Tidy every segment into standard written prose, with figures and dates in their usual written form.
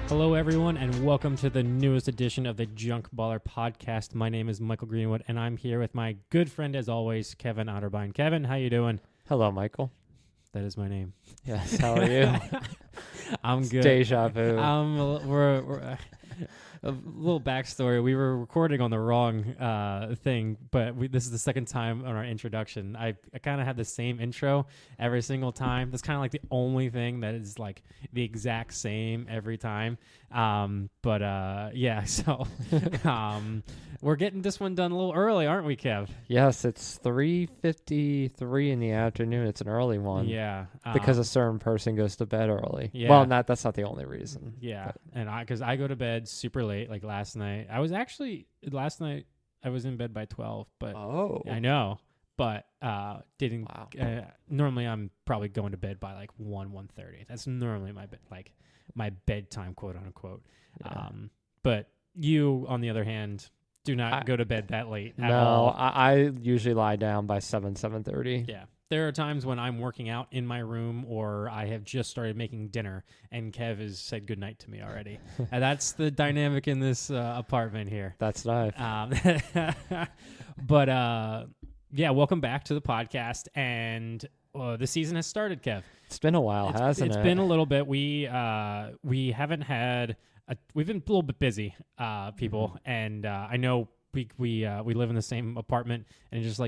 Hello, everyone, and welcome to the newest edition of the Junk Baller Podcast. My name is Michael Greenwood, and I'm here with my good friend, as always, Kevin Otterbein. Kevin, how you doing? Hello, Michael. That is my name. Yes, how are you? I'm good. Deja vu. We're a little backstory. We were recording on the wrong thing, but this is the second time on our introduction. I kind of have the same intro every single time. That's kind of like the only thing that is like the exact same every time. Yeah, so we're getting this one done a little early, aren't we, Kev? Yes, it's 3:53 in the afternoon. It's an early one. Yeah. Because a certain person goes to bed early. Yeah. Well, that's not the only reason. Yeah, and because I go to bed super late, like last night. Last night I was in bed by 12, but I know, but didn't. Wow. Normally I'm probably going to bed by like 1:30. That's normally my bedtime, quote unquote. Yeah. But you, on the other hand, do not go to bed that late at No, all. I usually lie down by 7:30. Yeah. There are times when I'm working out in my room or I have just started making dinner and Kev has said goodnight to me already. And that's the dynamic in this apartment here. That's nice. Yeah, welcome back to the podcast. And the season has started, Kev. It's been a while, hasn't it? It's been a little bit. We haven't had we've been a little bit busy, people. Mm-hmm. And I know we live in the same apartment and just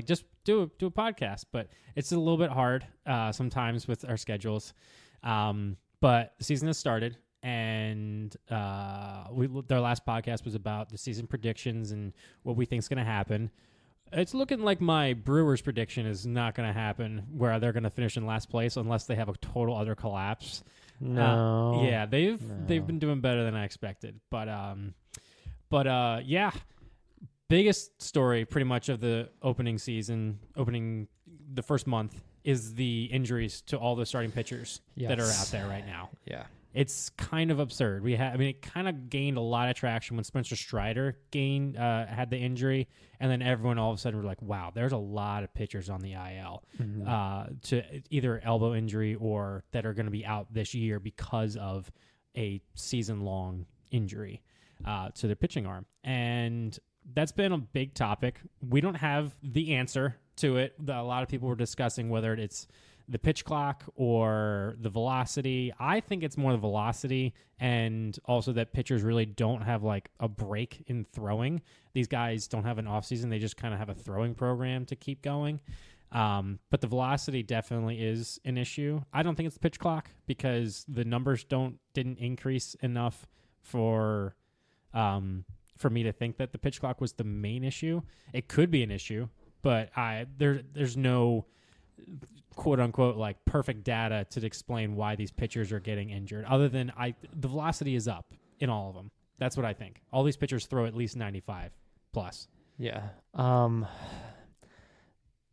do a podcast, but it's a little bit hard sometimes with our schedules. But the season has started, and our last podcast was about the season predictions and what we think is going to happen. It's looking like my Brewers prediction is not going to happen, where they're going to finish in last place unless they have a total other collapse. No. Yeah, they've been doing better than I expected, but yeah. Biggest story pretty much of the opening the first month is the injuries to all the starting pitchers that are out there right now. Yeah. It's kind of absurd. It kind of gained a lot of traction when Spencer Strider had the injury, and then everyone all of a sudden were like, wow, there's a lot of pitchers on the IL to either elbow injury or that are going to be out this year because of a season-long injury to their pitching arm. And that's been a big topic. We don't have the answer to it. A lot of people were discussing whether it's the pitch clock or the velocity. I think it's more the velocity, and also that pitchers really don't have like a break in throwing. These guys don't have an off season. They just kind of have a throwing program to keep going. But the velocity definitely is an issue. I don't think it's the pitch clock because the numbers didn't increase enough for me to think that the pitch clock was the main issue. It could be an issue, but there's no quote unquote like perfect data to explain why these pitchers are getting injured, other than the velocity is up in all of them. That's what I think. All these pitchers throw at least 95 plus. Yeah.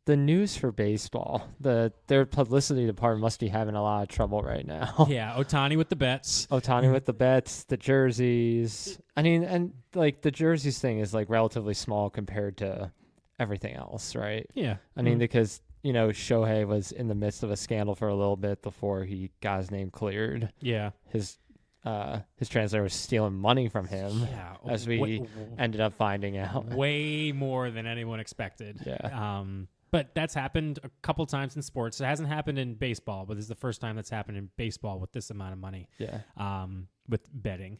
The news for baseball, their publicity department must be having a lot of trouble right now. Yeah, Ohtani with the bets. The jerseys. I mean, and like the jerseys thing is like relatively small compared to everything else, right? Yeah. I mean, because, Shohei was in the midst of a scandal for a little bit before he got his name cleared. Yeah. His translator was stealing money from him, as we ended up finding out. Way more than anyone expected. Yeah. But that's happened a couple times in sports. It hasn't happened in baseball, but this is the first time that's happened in baseball with this amount of money. Yeah. With betting.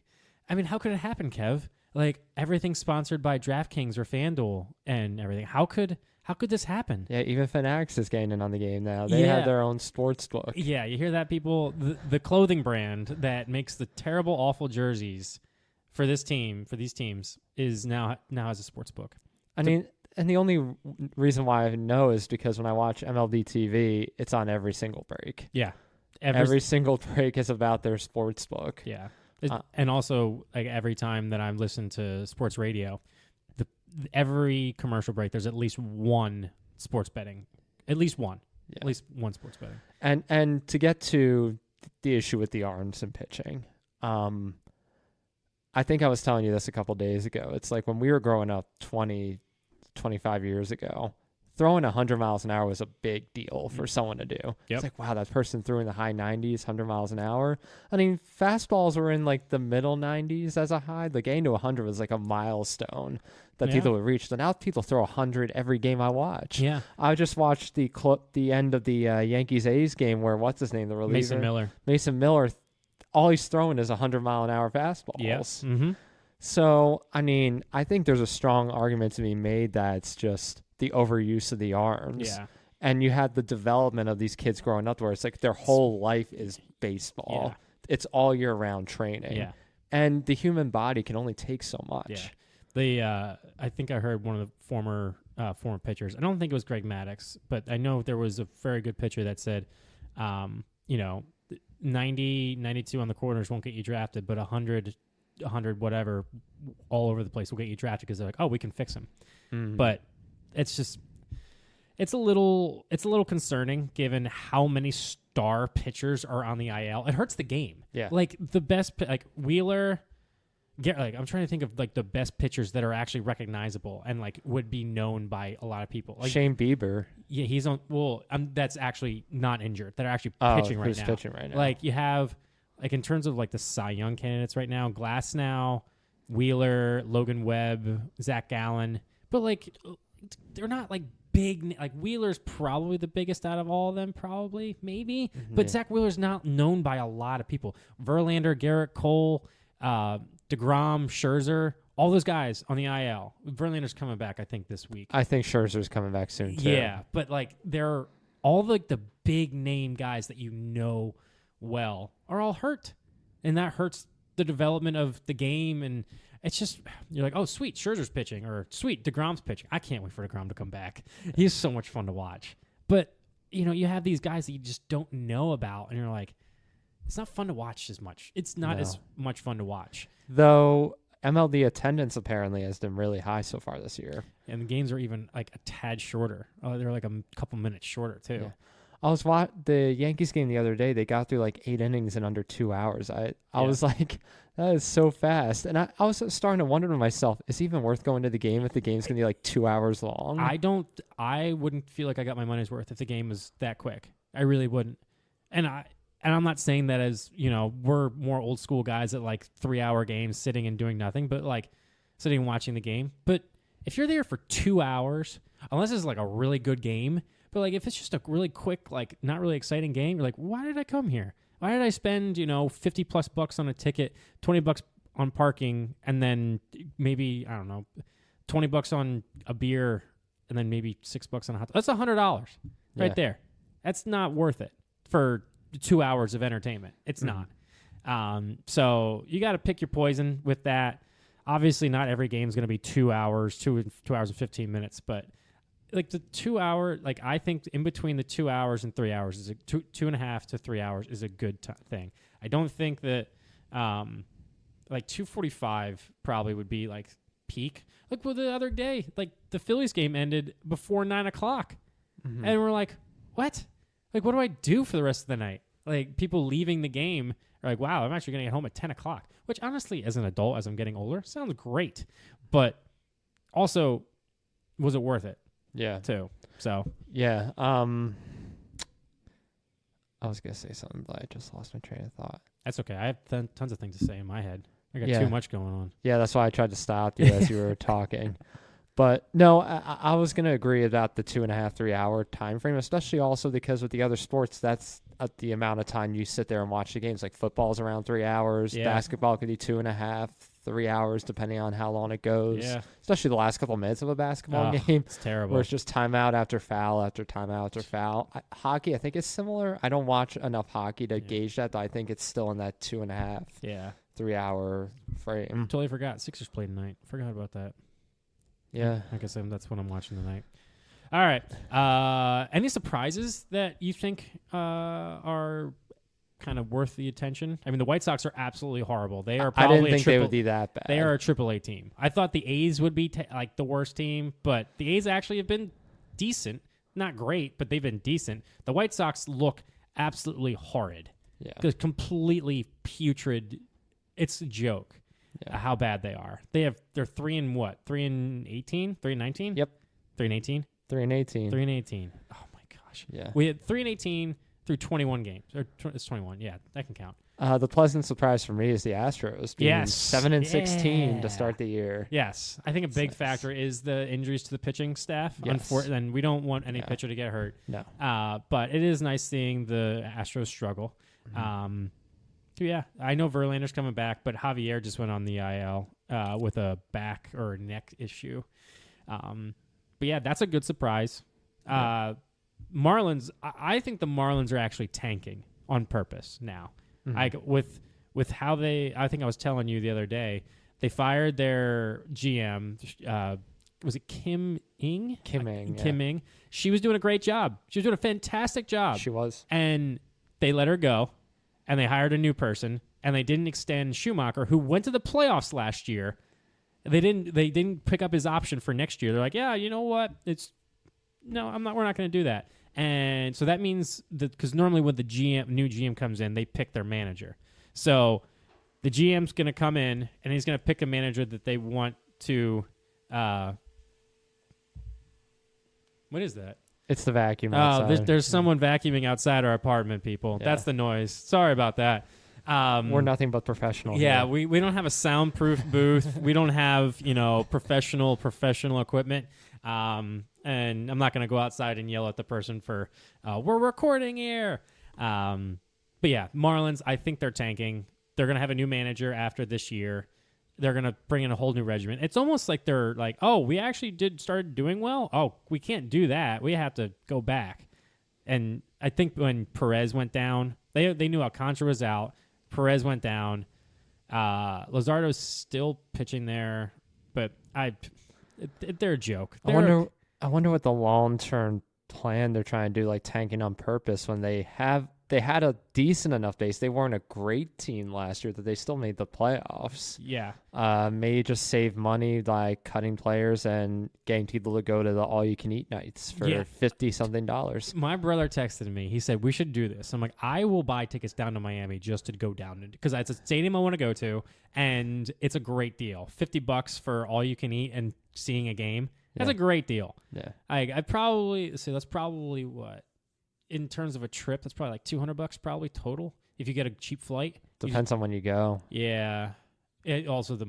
I mean, how could it happen, Kev? Like, everything's sponsored by DraftKings or FanDuel and everything. How could this happen? Yeah, even Fanatics is getting in on the game now. They have their own sports book. Yeah, you hear that, people? The clothing brand that makes the terrible, awful jerseys for these teams, is now has a sports book. I mean, and the only reason why I know is because when I watch MLB TV, it's on every single break. Yeah. Every single break is about their sports book. Yeah. And also, like, every time that I'm listening to sports radio, every commercial break, there's at least one sports betting. At least one. Yeah. At least one sports betting. And to get to the issue with the arms and pitching, I think I was telling you this a couple days ago. It's like when we were growing up 20, 25 years ago, throwing 100 miles an hour was a big deal for someone to do. Yep. It's like, wow, that person threw in the high 90s, 100 miles an hour. I mean, fastballs were in like the middle 90s as a high. Like getting to 100 was like a milestone that people would reach. So now people throw 100 every game I watch. Yeah. I just watched the end of the Yankees-A's game where, what's his name, the reliever? Mason Miller, all he's throwing is 100-mile-an-hour fastballs. Yes. Mm-hmm. So, I mean, I think there's a strong argument to be made that it's just the overuse of the arms. Yeah. And you had the development of these kids growing up where it's like their whole life is baseball. Yeah. It's all year round training. Yeah. And the human body can only take so much. Yeah. I think I heard one of the former pitchers. I don't think it was Greg Maddux, but I know there was a very good pitcher that said, 90, 92 on the corners won't get you drafted, but 100 whatever all over the place will get you drafted because they're like, oh, we can fix him. Mm-hmm. But it's a little concerning given how many star pitchers are on the IL. It hurts the game. Yeah. Like the best, like Wheeler, I'm trying to think of like the best pitchers that are actually recognizable and like would be known by a lot of people. Like Shane Bieber. Yeah, he's on. Well, that's actually not injured. They're actually pitching right now. Pitching right now. Like you have, like in terms of like the Cy Young candidates right now, Glasnow, Wheeler, Logan Webb, Zach Gallen, but like they're not like big. Like Wheeler's probably the biggest out of all of them, probably maybe. Mm-hmm. But Zach Wheeler's not known by a lot of people. Verlander, Garrett Cole, DeGrom, Scherzer. All those guys on the IL. Verlander's coming back, I think, this week. I think Scherzer's coming back soon, too. Yeah, but like they're all like the big name guys that you know well are all hurt, and that hurts the development of the game. And it's just you're like, oh, sweet, Scherzer's pitching, or sweet, DeGrom's pitching. I can't wait for DeGrom to come back. He's so much fun to watch. But you have these guys that you just don't know about, and you're like, it's not fun to watch as much. It's not as much fun to watch, though. MLB attendance apparently has been really high so far this year. And the games are even like a tad shorter. They're like a couple minutes shorter, too. Yeah. I was the Yankees game the other day. They got through like 8 innings in under 2 hours. I was like, that is so fast. And I was starting to wonder to myself, is it even worth going to the game if the game's going to be like 2 hours long? I wouldn't feel like I got my money's worth if the game was that quick. I really wouldn't. And I'm not saying that as, we're more old school guys at like 3-hour games sitting and doing nothing, but like sitting and watching the game. But if you're there for 2 hours, unless it's like a really good game, but like if it's just a really quick, like not really exciting game, you're like, why did I come here? Why did I spend, $50+ on a ticket, $20 on parking, and then maybe, I don't know, $20 on a beer, and then maybe $6 on a hot dog? That's $100 right there. That's not worth it for 2 hours of entertainment. It's not. So you got to pick your poison with that. Obviously, not every game is going to be 2 hours, 2 hours and 15 minutes, but like the 2 hour, like I think in between the 2 hours and 3 hours is 2.5 to 3 hours is a good thing. I don't think that like 2:45 probably would be like peak. Look, well, the other day, like the Phillies game ended before 9:00, and we're like, what? Like, what do I do for the rest of the night? Like, people leaving the game are like, wow, I'm actually going to get home at 10:00, which honestly, as an adult, as I'm getting older, sounds great. But also, was it worth it? Yeah. Too. So. Yeah. I was going to say something, but I just lost my train of thought. That's okay. I have tons of things to say in my head. I got too much going on. Yeah, that's why I tried to stop you as you were talking. But no, I was going to agree about the 2.5, 3 hour time frame, especially also because with the other sports, that's the amount of time you sit there and watch the games. Like football's around 3 hours, basketball could be 2.5, 3 hours, depending on how long it goes. Yeah. Especially the last couple of minutes of a basketball game. It's terrible. Where it's just timeout after foul after timeout after foul. Hockey, I think is similar. I don't watch enough hockey to gauge that, but I think it's still in that 2.5, 3 hour frame. Totally forgot. Sixers played tonight. Forgot about that. Yeah. I guess that's what I'm watching tonight. All right. Any surprises that you think are kind of worth the attention? I mean, the White Sox are absolutely horrible. They are probably I didn't think they would be that bad. They are a AAA team. I thought the A's would be like the worst team, but the A's actually have been decent. Not great, but they've been decent. The White Sox look absolutely horrid. Yeah. Completely putrid. It's a joke. Yeah. How bad they are. They're 3-18, 3-19. Yep, 3-18. 3-18. 3-18. Oh my gosh. Yeah. We had 3-18 through 21 games. It's 21. Yeah, that can count. The pleasant surprise for me is the Astros being 7-16 to start the year. Yes, I think a big factor is the injuries to the pitching staff. Yes. And we don't want any pitcher to get hurt. No. But it is nice seeing the Astros struggle. So yeah, I know Verlander's coming back, but Javier just went on the IL with a back or neck issue. But yeah, that's a good surprise. Marlins, I think the Marlins are actually tanking on purpose now. With how I think I was telling you the other day, they fired their GM. Was it Kim Ing? Kim Ing. Kim Ing. She was doing a great job. She was doing a fantastic job. She was. And they let her go, and they hired a new person, and they didn't extend Schumacher, who went to the playoffs last year. They didn't pick up his option for next year. They're like, yeah, you know what? We're not going to do that. And so that means that because normally when the new GM comes in, they pick their manager. So the GM's going to come in, and he's going to pick a manager that they want to. What is that? It's the vacuum outside. There's someone vacuuming outside our apartment, people. Yeah. That's the noise. Sorry about that. We're nothing but professional. Yeah, here. we don't have a soundproof booth. We don't have professional equipment. And I'm not going to go outside and yell at the person for we're recording here. But yeah, Marlins, I think they're tanking. They're going to have a new manager after this year. They're going to bring in a whole new regimen. It's almost like they're like, oh, we actually started doing well. Oh, we can't do that. We have to go back. And I think when Perez went down, they knew Alcantara was out. Perez went down. Luzardo's still pitching there, but they're a joke. I wonder what the long-term plan they're trying to do, like tanking on purpose when they had a decent enough base. They weren't a great team last year that they still made the playoffs. Yeah. May just save money by cutting players and getting people to go to the all-you-can-eat nights for $50-something. My brother texted me. He said, we should do this. I'm like, I will buy tickets down to Miami just to go down because it's a stadium I want to go to, and it's a great deal. $50 for all-you-can-eat and seeing a game. That's a great deal. Yeah. I probably say that's probably what in terms of a trip. That's probably like $200 probably total if you get a cheap flight. Depends on when you go. Yeah. Also the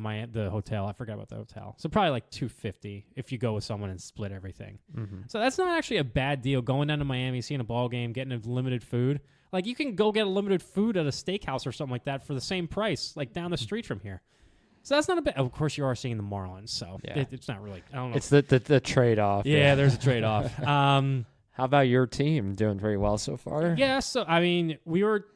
hotel. I forgot about the hotel. So probably like $250 if you go with someone and split everything. Mm-hmm. So that's not actually a bad deal. Going down to Miami, seeing a ball game, getting a limited food. Like you can go get a limited food at a steakhouse or something like that for the same price, like down the street from here. So that's not a bad. Of course, you are seeing the Marlins, so it's not really. I don't know. It's the trade-off. Yeah, there's a trade-off. How about your team? Doing very well so far. Yeah, so I mean, we were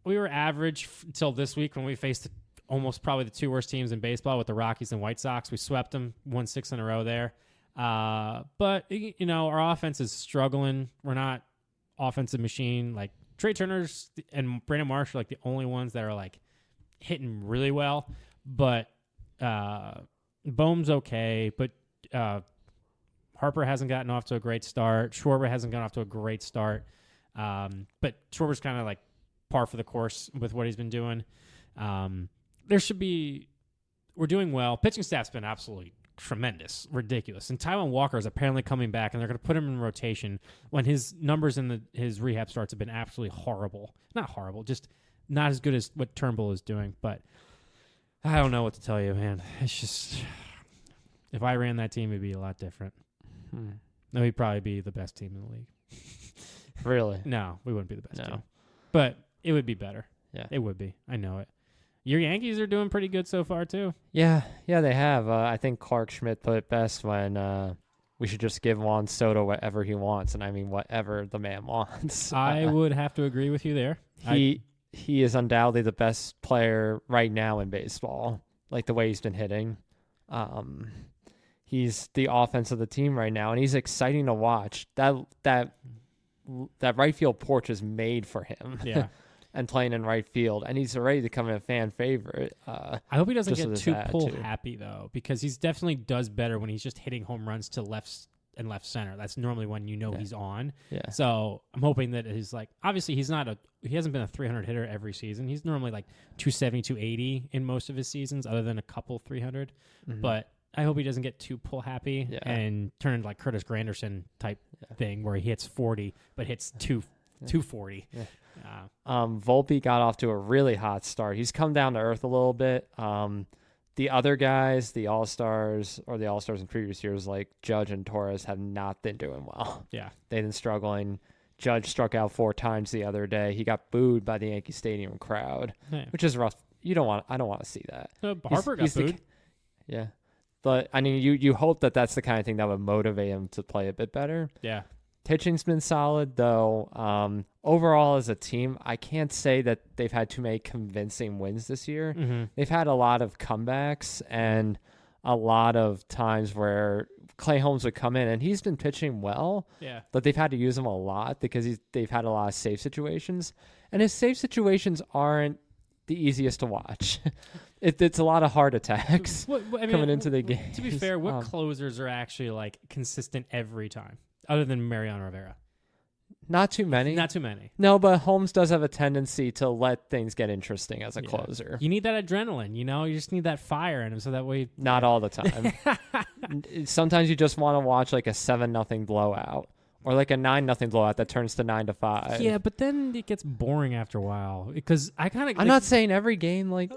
average until this week when we faced almost probably the two worst teams in baseball with the Rockies and White Sox. We swept them, won 6 in a row there. But our offense is struggling. We're not offensive machine. Like Trey Turner's and Brandon Marsh are like the only ones that are like hitting really well. But Bohm's okay, but Harper hasn't gotten off to a great start. Schwarber hasn't gotten off to a great start. But Schwarber's kind of like par for the course with what he's been doing. We're doing well. Pitching staff's been absolutely tremendous, ridiculous. And Taijuan Walker is apparently coming back, and they're going to put him in rotation when his numbers in his rehab starts have been absolutely horrible. Not horrible, just not as good as what Turnbull is doing, but I don't know what to tell you, man. It's just, if I ran that team, it'd be a lot different. No, we'd probably be the best team in the league. Really? No, we wouldn't be the best team. But it would be better. Yeah. It would be. I know it. Your Yankees are doing pretty good so far, too. Yeah, they have. I think Clark Schmidt put it best when we should just give Juan Soto whatever he wants, and I mean whatever the man wants. I would have to agree with you there. He is undoubtedly the best player right now in baseball, like the way he's been hitting. He's the offense of the team right now, and he's exciting to watch. That right field porch is made for him. Yeah. And playing in right field, and he's already becoming a fan favorite. I hope he doesn't get too pull happy, though, because he's definitely does better when he's just hitting home runs to left and left center. That's normally when he's on. Yeah. So I'm hoping that he's like, obviously he hasn't been a 300 hitter every season. He's normally like 270, 280 in most of his seasons, other than a couple 300. Mm-hmm. But I hope he doesn't get too pull happy and turn into like Curtis Granderson type thing where he hits 40 but hits 240. Yeah. Volpe got off to a really hot start. He's come down to earth a little bit. The other guys, the All-Stars in previous years, like Judge and Torres, have not been doing well. Yeah. They've been struggling. Judge struck out 4 times the other day. He got booed by the Yankee Stadium crowd, which is rough. I don't want to see that. Harper got booed. Yeah. But, I mean, you hope that that's the kind of thing that would motivate him to play a bit better. Yeah. Pitching's been solid, though. Overall, as a team, I can't say that they've had too many convincing wins this year. Mm-hmm. They've had a lot of comebacks and a lot of times where Clay Holmes would come in, and he's been pitching well. Yeah. But they've had to use him a lot because they've had a lot of safe situations. And his safe situations aren't the easiest to watch. It's a lot of heart attacks coming into the game. To be fair, what closers are actually like consistent every time, other than Mariano Rivera? Not too many. Not too many. No, but Holmes does have a tendency to let things get interesting as a closer. You need that adrenaline, you know? You just need that fire in him so that way... Not all the time. Sometimes you just want to watch like a 7-0 blowout or like a 9-0 blowout that turns to 9-5. Yeah, but then it gets boring after a while because I kind of... I'm not saying every game like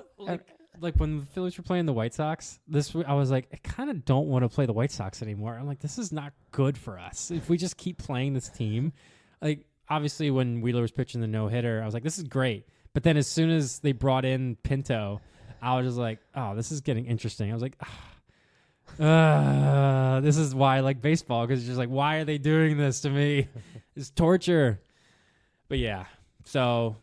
when the Phillies were playing the White Sox, I was like, I kind of don't want to play the White Sox anymore. I'm like, this is not good for us. If we just keep playing this team... Like, obviously, when Wheeler was pitching the no-hitter, I was like, this is great. But then as soon as they brought in Pinto, I was just like, oh, this is getting interesting. I was like, this is why I like baseball, because it's just like, why are they doing this to me? It's torture. But, yeah, so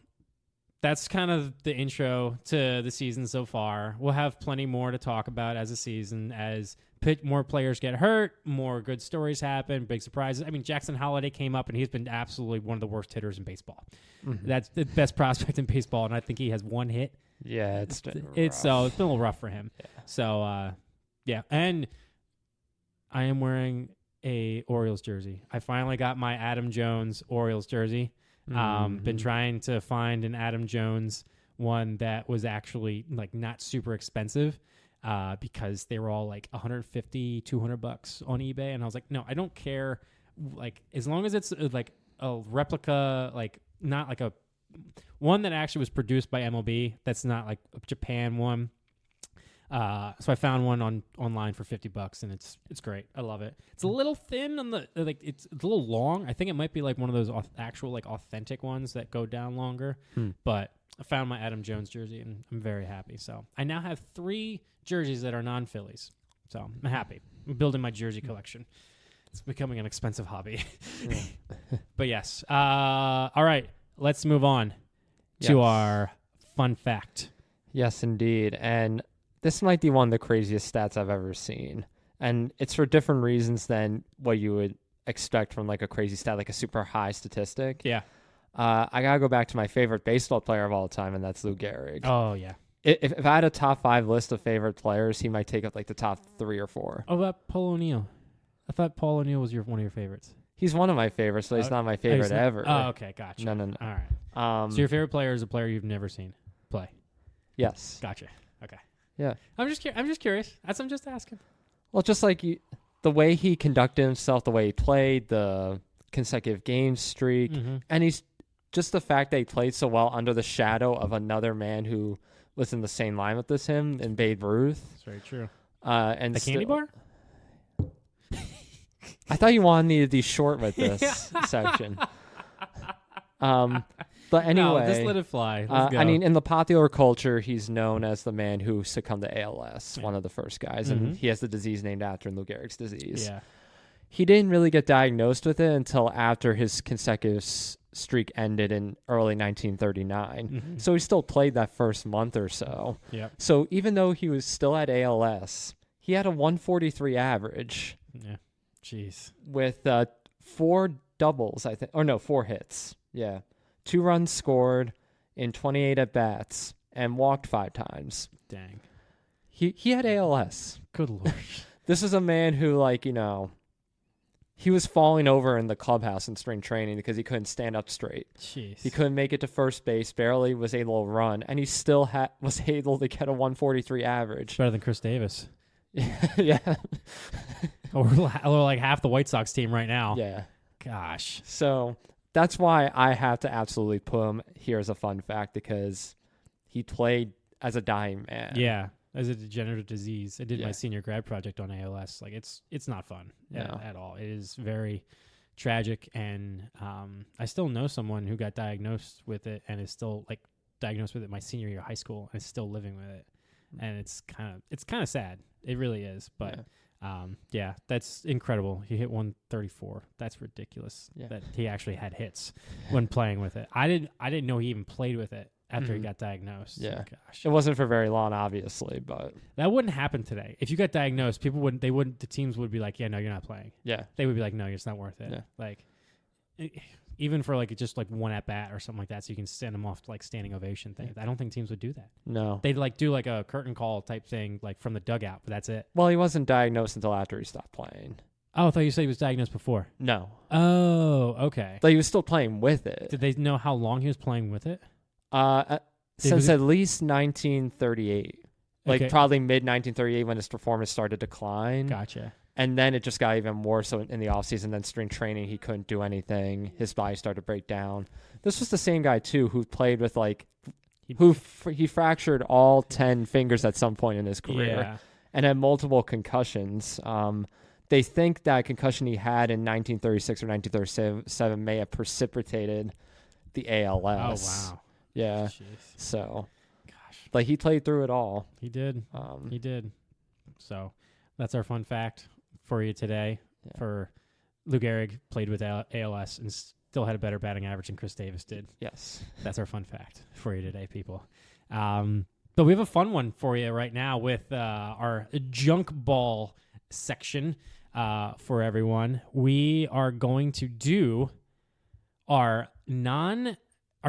that's kind of the intro to the season so far. We'll have plenty more to talk about as a season, as more players get hurt, more good stories happen, big surprises. I mean, Jackson Holliday came up, and he's been absolutely one of the worst hitters in baseball. Mm-hmm. That's the best prospect in baseball, and I think he has 1 hit. Yeah, it's been it's been a little rough for him. Yeah. So, and I am wearing a Orioles jersey. I finally got my Adam Jones Orioles jersey. Been trying to find an Adam Jones one that was actually like not super expensive. Because they were all like $150, $200 on eBay. And I was like, no, I don't care. Like, as long as it's like a replica, like not like one that actually was produced by MLB. That's not like a Japan one. So I found one online for $50 and it's great. I love it. It's a little thin on the, like it's a little long. I think it might be like one of those actual like authentic ones that go down longer, but I found my Adam Jones jersey, and I'm very happy. So I now have 3 jerseys that are non-Phillies. So I'm happy. I'm building my jersey collection. It's becoming an expensive hobby. But yes. All right. Let's move on to our fun fact. Yes, indeed. And this might be one of the craziest stats I've ever seen. And it's for different reasons than what you would expect from like a crazy stat, like a super high statistic. Yeah. I got to go back to my favorite baseball player of all time, and that's Lou Gehrig. Oh, yeah. If I had a top 5 list of favorite players, he might take up like the top 3 or 4. Oh, about Paul O'Neill. I thought Paul O'Neill was one of your favorites. He's one of my favorites, but he's not my favorite ever. Oh, okay. Gotcha. No. All right. So your favorite player is a player you've never seen play? Yes. Gotcha. Okay. Yeah. I'm just curious. I'm just asking. Well, just like the way he conducted himself, the way he played, the consecutive game streak, and he's just the fact that he played so well under the shadow of another man who was in the same lineup as him in Babe Ruth. That's very true. And the candy bar? I thought you wanted me to be short with this section. But anyway. No, just let it fly. Let's go. I mean, in the popular culture, he's known as the man who succumbed to ALS, one of the first guys. And he has the disease named after Lou Gehrig's disease. Yeah. He didn't really get diagnosed with it until after his consecutive streak ended in early 1939. So he still played that first month or so. Yep. So even though he was still at ALS, he had a 143 average. Yeah. Jeez. With 4 doubles, I think. Or no, 4 hits. Yeah. 2 runs scored in 28 at-bats and walked 5 times. Dang. He had ALS. Good Lord. This is a man who, like, you know, he was falling over in the clubhouse in spring training because he couldn't stand up straight. Jeez. He couldn't make it to first base, barely was able to run, and he still was able to get a 143 average. Better than Chris Davis. Yeah. or like half the White Sox team right now. Yeah. Gosh. So that's why I have to absolutely put him here as a fun fact, because he played as a dying man. Yeah. As a degenerative disease. I did Yeah. my senior grad project on ALS. Like it's not fun No. at all. It is very tragic, and I still know someone who got diagnosed with it and is still like diagnosed with it my senior year of high school and is still living with it. And it's kind of sad. It really is. But yeah, that's incredible. He hit 134. That's ridiculous. Yeah. That he actually had hits when playing with it. I didn't know he even played with it after he got diagnosed. Yeah. Oh, gosh. It wasn't for very long, obviously, but That wouldn't happen today. If you got diagnosed, the teams would be like, yeah, no, you're not playing. yeah. They would be like, no, it's not worth it. Yeah. Like, even for like just like one at bat or something like that, so you can send them off to like standing ovation thing. I don't think teams would do that. No. They'd like do like a curtain call type thing, like from the dugout, but that's it. Well, he wasn't diagnosed until after he stopped playing. Oh, I thought you said he was diagnosed before. No. Oh, okay. But he was still playing with it. Did they know how long he was playing with it? Since at least 1938. Like Okay. probably mid 1938 when his performance started to decline. Gotcha. And then it just got even worse. So in the offseason, then spring training, he couldn't do anything. His body started to break down. This was the same guy, too, who played with like, he fractured all 10 fingers at some point in his career. Yeah. And had multiple concussions. They think that concussion he had in 1936 or 1937 may have precipitated the ALS. Oh, wow. Yeah. Jeez. So, Gosh. like, he played through it all. He did. He did. So that's our fun fact for you today. Yeah. For Lou Gehrig played with ALS and still had a better batting average than Chris Davis did. Yes. That's our fun fact for you today, people. But we have a fun one for you right now with our junk ball section for everyone. We are going to do our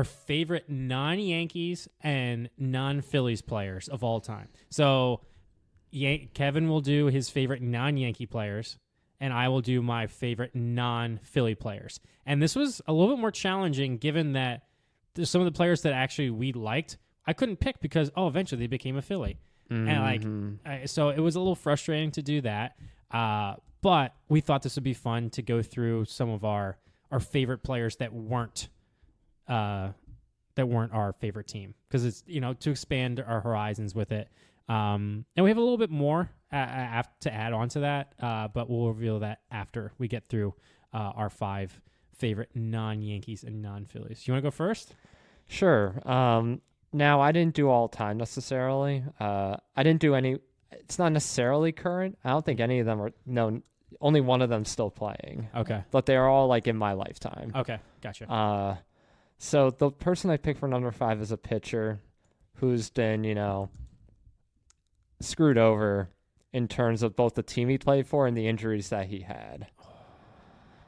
favorite non-Yankees and non-Phillies players of all time. So Kevin will do his favorite non-Yankee players, and I will do my favorite non-Philly players. And this was a little bit more challenging given that there's some of the players that actually we liked, I couldn't pick because, eventually they became a Philly. And so it was a little frustrating to do that. But we thought this would be fun to go through some of our favorite players that weren't our favorite team, because it's, to expand our horizons with it. And we have a little bit more to add on to that, but we'll reveal that after we get through our 5 favorite non-Yankees and non-Phillies. You want to go first? Sure. Now, I didn't do all time necessarily. I didn't do any. It's not necessarily current. I don't think any of them are. No, only one of them still playing. Okay. But they're all like in my lifetime. Okay, gotcha. So the person I picked for number 5 is a pitcher who's been, screwed over in terms of both the team he played for and the injuries that he had.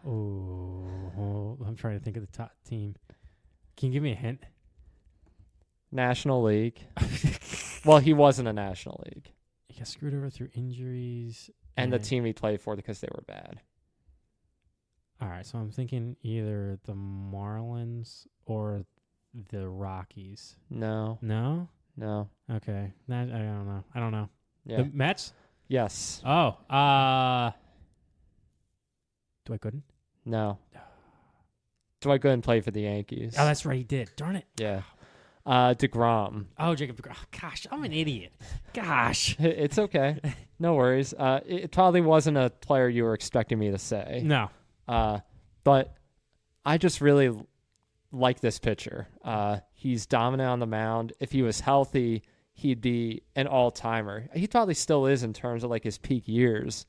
Oh, I'm trying to think of the top team. Can you give me a hint? National League. Well, he was in the National League. He got screwed over through injuries. And the team he played for because they were bad. All right, so I'm thinking either the Marlins or the Rockies. No. No? No. Okay. I don't know. Yeah. The Mets? Yes. Oh, Dwight Gooden? No. Dwight Gooden played for the Yankees. Oh, that's right, he did. Darn it. Yeah. DeGrom. Oh, Jacob DeGrom. Gosh, I'm an idiot. Gosh. It's okay. No worries. It probably wasn't a player you were expecting me to say. No. But I just really like this pitcher. He's dominant on the mound. If he was healthy, he'd be an all-timer. He probably still is in terms of like his peak years,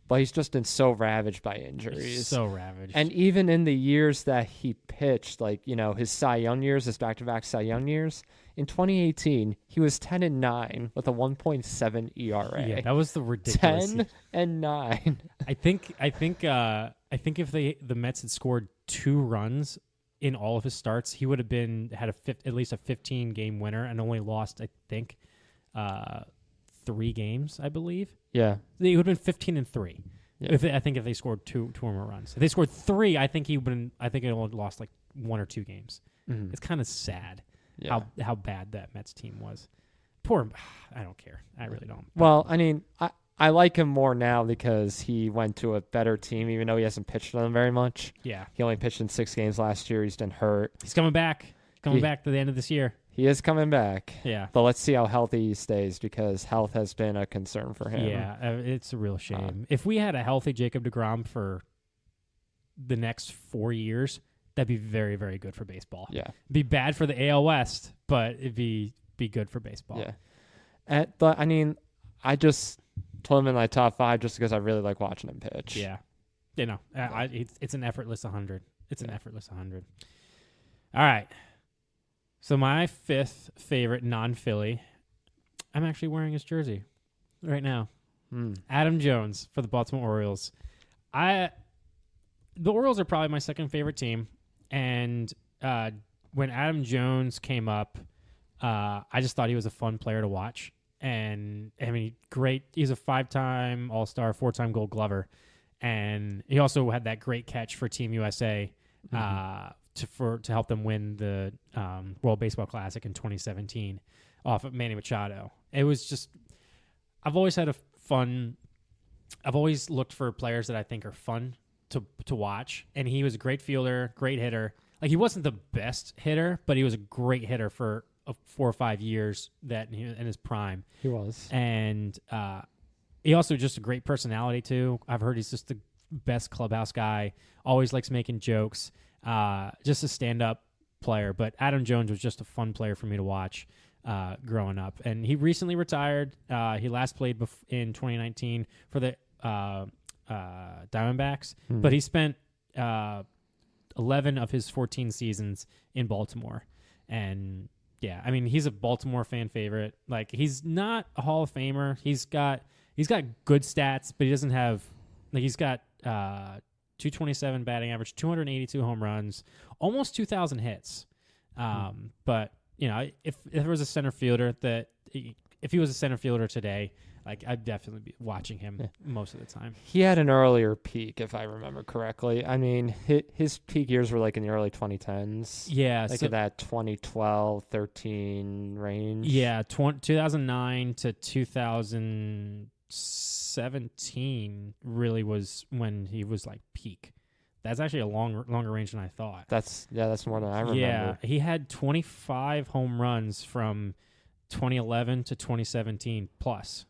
but he's just been so ravaged by injuries. He's so ravaged. And even in the years that he pitched, like, his Cy Young years, his back-to-back Cy Young years, in 2018, he was 10-9 with a 1.7 ERA. Yeah, that was the ridiculous. 10-9. I think if the Mets had scored 2 runs in all of his starts, he would have had at least a 15-game winner and only lost, I think, 3 games, I believe. Yeah. He would have been 15-3. Yeah. If they scored two or more runs. If they scored 3, I think he would. I think it only lost like 1 or 2 games. Mm-hmm. It's kind of sad Yeah. how bad that Mets team was. Poor. I don't care. I really don't. Well, I mean, I like him more now because he went to a better team, even though he hasn't pitched for them very much. Yeah. He only pitched in 6 games last year. He's been hurt. He's coming back. Coming back to the end of this year. He is coming back. Yeah. But let's see how healthy he stays because health has been a concern for him. Yeah, it's a real shame. If we had a healthy Jacob deGrom for the next 4 years, that'd be very, very good for baseball. Yeah. Be bad for the AL West, but it'd be good for baseball. Yeah. But I mean, I just put him in my top 5 just because I really like watching him pitch. Yeah. You know, it's an effortless 100. It's an effortless 100. All right. So my 5th favorite non-Philly, I'm actually wearing his jersey right now. Adam Jones for the Baltimore Orioles. The Orioles are probably my second favorite team, and when Adam Jones came up, I just thought he was a fun player to watch. And I mean, great. He's a 5-time All-Star, 4-time Gold Glover, and he also had that great catch for Team USA to help them win the World Baseball Classic in 2017 off of Manny Machado. It was just, I've always looked for players that I think are fun to watch, and he was a great fielder, great hitter. Like, he wasn't the best hitter, but he was a great hitter for 4 or 5 years in his prime. He was. And he also just a great personality, too. I've heard he's just the best clubhouse guy, always likes making jokes, just a stand-up player. But Adam Jones was just a fun player for me to watch growing up. And he recently retired. He last played in 2019 for the Diamondbacks, but he spent 11 of his 14 seasons in Baltimore. And yeah, I mean, he's a Baltimore fan favorite. Like, he's not a Hall of Famer. He's got good stats, but he doesn't have, like, he's got 227 batting average, 282 home runs, almost 2,000 hits. But you know, if there was a center fielder if he was a center fielder today, like, I'd definitely be watching him most of the time. He had an earlier peak, if I remember correctly. I mean, his peak years were like in the early 2010s. Yeah. Like in that 2012, 13 range. Yeah, 2009 to 2017 really was when he was like peak. That's actually a longer range than I thought. That's more than I remember. Yeah, he had 25 home runs from 2011 to 2017 plus.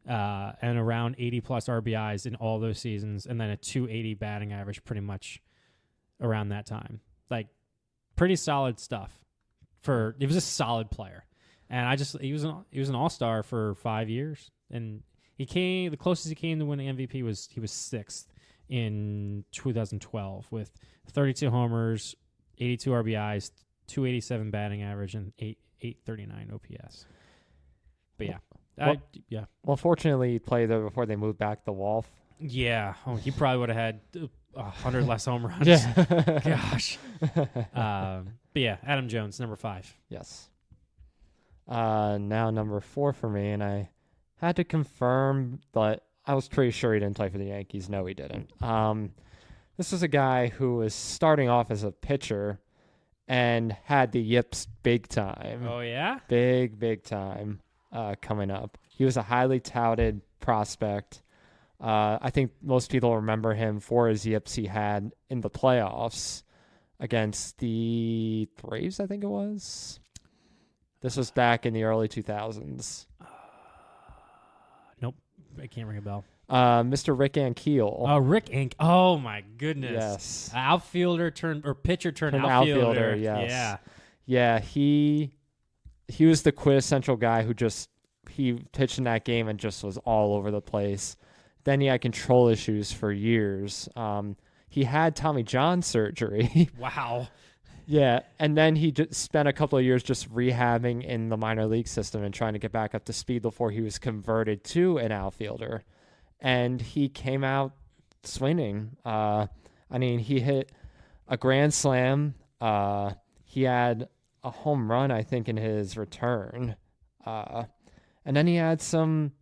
And around 80 plus RBIs in all those seasons, and then a 280 batting average pretty much around that time. Like, pretty solid stuff. He was a solid player, and he was an all-star for 5 years, and the closest he came to winning MVP was 6th in 2012 with 32 homers, 82 RBIs, 287 batting average, and 839 OPS. But yeah. Well, fortunately, he played there before they moved back to Wolf. Yeah. Oh, he probably would have had 100 less home runs. Yeah. Gosh. But yeah, Adam Jones, number 5. Yes. Now number 4 for me, and I had to confirm, but I was pretty sure he didn't play for the Yankees. No, he didn't. This was a guy who was starting off as a pitcher and had the yips big time. Oh, yeah? Big time. Coming up. He was a highly touted prospect. I think most people remember him for his yips he had in the playoffs against the Braves, I think it was. This was back in the early 2000s. Nope. I can't ring a bell. Mr. Rick Ankiel. Oh, Rick Ank. Oh, my goodness. Yes. Outfielder pitcher turned outfielder. Yes. Yeah. Yeah, he was the quintessential guy who he pitched in that game and just was all over the place. Then he had control issues for years. He had Tommy John surgery. Wow. Yeah, and then he just spent a couple of years just rehabbing in the minor league system and trying to get back up to speed before he was converted to an outfielder. And he came out swinging. I mean, he hit a grand slam. He had a home run, I think, in his return. And then he had some,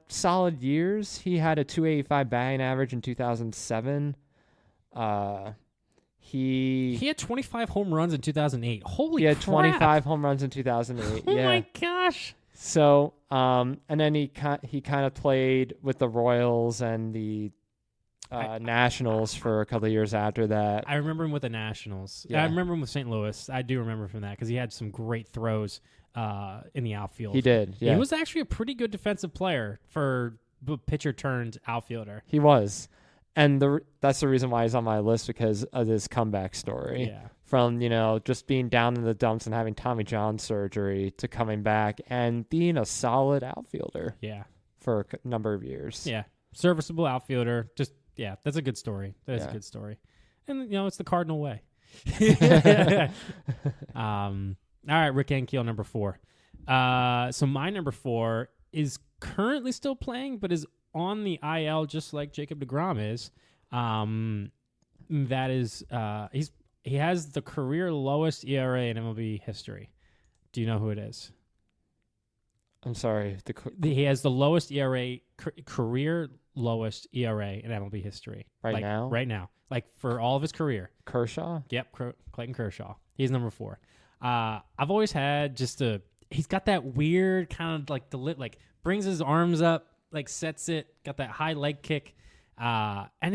solid years. He had a 285 batting average in 2007. He had 25 home runs in 2008. Holy crap. He had 25 home runs in 2008. Oh, my gosh. So, and then he kind of played with the Royals and the Nationals for a couple of years after that. I remember him with the Nationals. Yeah. I remember him with St. Louis. I do remember from that because he had some great throws in the outfield. He did. Yeah, he was actually a pretty good defensive player for pitcher turned outfielder. He was, and that's the reason why he's on my list, because of his comeback story. Yeah. From just being down in the dumps and having Tommy John surgery to coming back and being a solid outfielder. Yeah. For a number of years. Yeah, serviceable outfielder. Just that's a good story. That's a good story, and it's the Cardinal way. All right, Rick Ankiel, number 4. So my number 4 is currently still playing, but is on the IL just like Jacob deGrom is. That is, he has the career lowest ERA in MLB history. Do you know who it is? I'm sorry. He has the lowest ERA, career lowest ERA in MLB history. Right now? Right now. Like for all of his career. Kershaw? Yep, Clayton Kershaw. He's number 4. I've always had he's got that weird kind of like brings his arms up, like sets it, got that high leg kick. And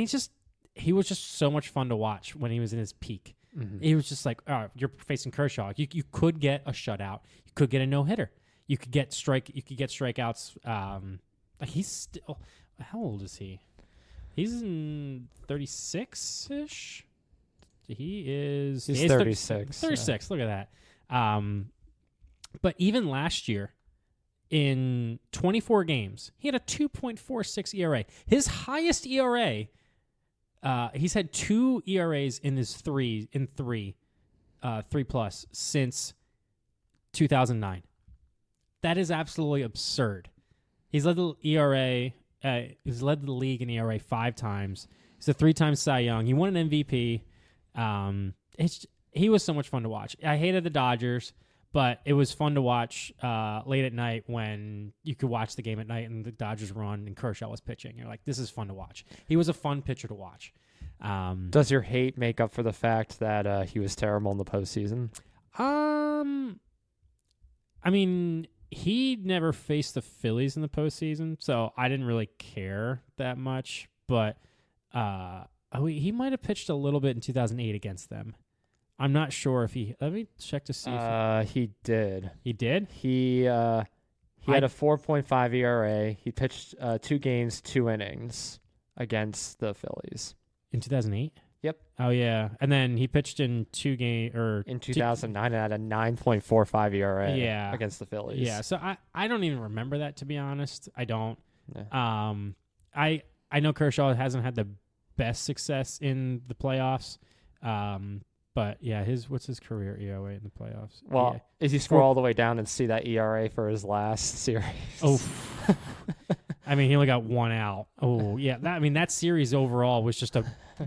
he was just so much fun to watch when he was in his peak. Mm-hmm. He was just like, you're facing Kershaw. You could get a shutout. You could get a no-hitter. You could get strikeouts. He's still, how old is he? He's in 36-ish. He's 36. 36. Yeah. Look at that. But even last year, in 24 games, he had a 2.46 ERA. His highest ERA, he's had 2 ERAs in his three plus since 2009. That is absolutely absurd. He's led the ERA. He's led the league in ERA 5 times. He's a 3-time Cy Young. He won an MVP. He was so much fun to watch. I hated the Dodgers, but it was fun to watch late at night when you could watch the game at night and the Dodgers were on and Kershaw was pitching. You're like, this is fun to watch. He was a fun pitcher to watch. Does your hate make up for the fact that he was terrible in the postseason? I mean, he never faced the Phillies in the postseason, so I didn't really care that much. But he might have pitched a little bit in 2008 against them. I'm not sure if he. Let me check to see. He did. He did. He had a 4.5 ERA. He pitched 2 games, 2 innings against the Phillies in 2008. Yep. Oh yeah, and then he pitched in 2 games in 2009 and had a 9.45 ERA against the Phillies. Yeah, so I don't even remember that, to be honest. I don't. Yeah. I know Kershaw hasn't had the best success in the playoffs. But yeah, what's his career ERA in the playoffs? Well, if you scroll all the way down and see that ERA for his last series. Oh, I mean, he only got 1 out. Oh, yeah. That series overall was just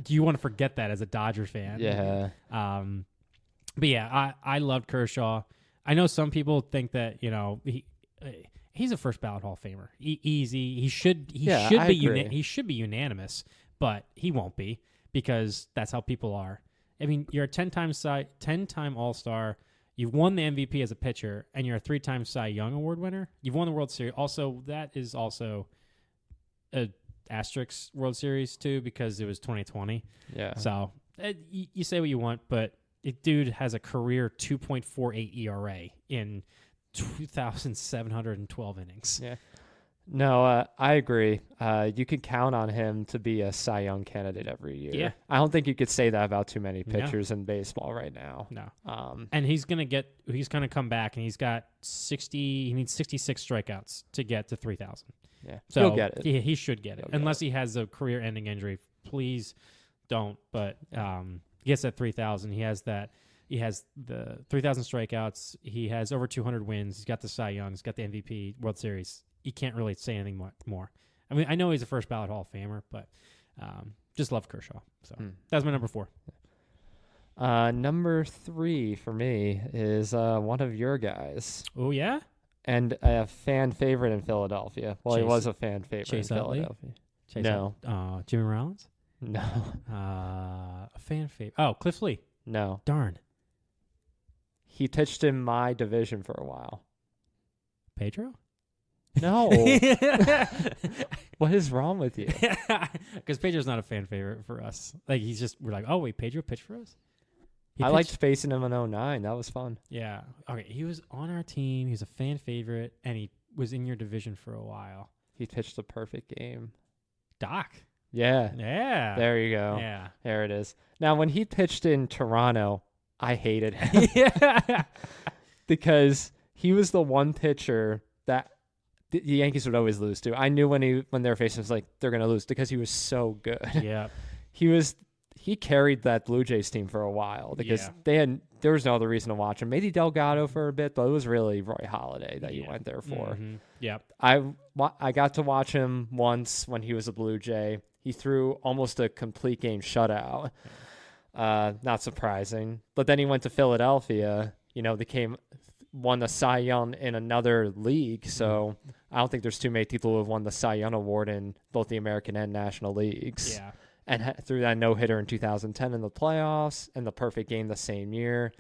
do you want to forget that as a Dodger fan? Yeah. But yeah, I loved Kershaw. I know some people think that, he's a first ballot Hall of Famer. Easy. He should be unanimous, but he won't be because that's how people are. I mean, you're a 10-time All-Star. You've won the MVP as a pitcher, and you're a 3-time Cy Young Award winner. You've won the World Series. Also, that is also a asterisk World Series too because it was 2020. Yeah. So you say what you want, but dude has a career 2.48 ERA in 2,712 innings. Yeah. No, I agree. You could count on him to be a Cy Young candidate every year. Yeah. I don't think you could say that about too many pitchers in baseball right now. No. And he's gonna come back and he's got 60. He needs 66 strikeouts to get to 3,000. Yeah. So he'll get it. He should get it, unless he has a career-ending injury. Please don't. But he gets that 3,000. He has that. He has the 3,000 strikeouts. He has over 200 wins. He's got the Cy Young. He's got the MVP, World Series. You can't really say anything more. I mean, I know he's a first ballot Hall of Famer, but just love Kershaw. So that's my number 4. Number 3 for me is one of your guys. Oh, yeah? And a fan favorite in Philadelphia. Well, he was a fan favorite in Philadelphia. No. Jimmy Rollins? No. A fan favorite. Oh, Cliff Lee. No. Darn. He pitched in my division for a while. Pedro? No. What is wrong with you? Because Pedro's not a fan favorite for us. Like, we're like, oh, wait, Pedro pitched for us? I liked facing him in 2009. That was fun. Yeah. Okay, he was on our team. He was a fan favorite, and he was in your division for a while. He pitched a perfect game. Doc. Yeah. Yeah. There you go. Yeah. There it is. Now, when he pitched in Toronto, I hated him. Yeah. Because he was the one pitcher that the Yankees would always lose to. I knew when they were facing, it was like, they're going to lose because he was so good. Yeah. He carried that Blue Jays team for a while because there was no other reason to watch him. Maybe Delgado for a bit, but it was really Roy Halladay that you went there for. Mm-hmm. Yep. I got to watch him once when he was a Blue Jay. He threw almost a complete game shutout. Not surprising. But then he went to Philadelphia. Won the Cy Young in another league. So I don't think there's too many people who have won the Cy Young award in both the American and National Leagues. Yeah. And threw that no-hitter in 2010 in the playoffs and the perfect game the same year.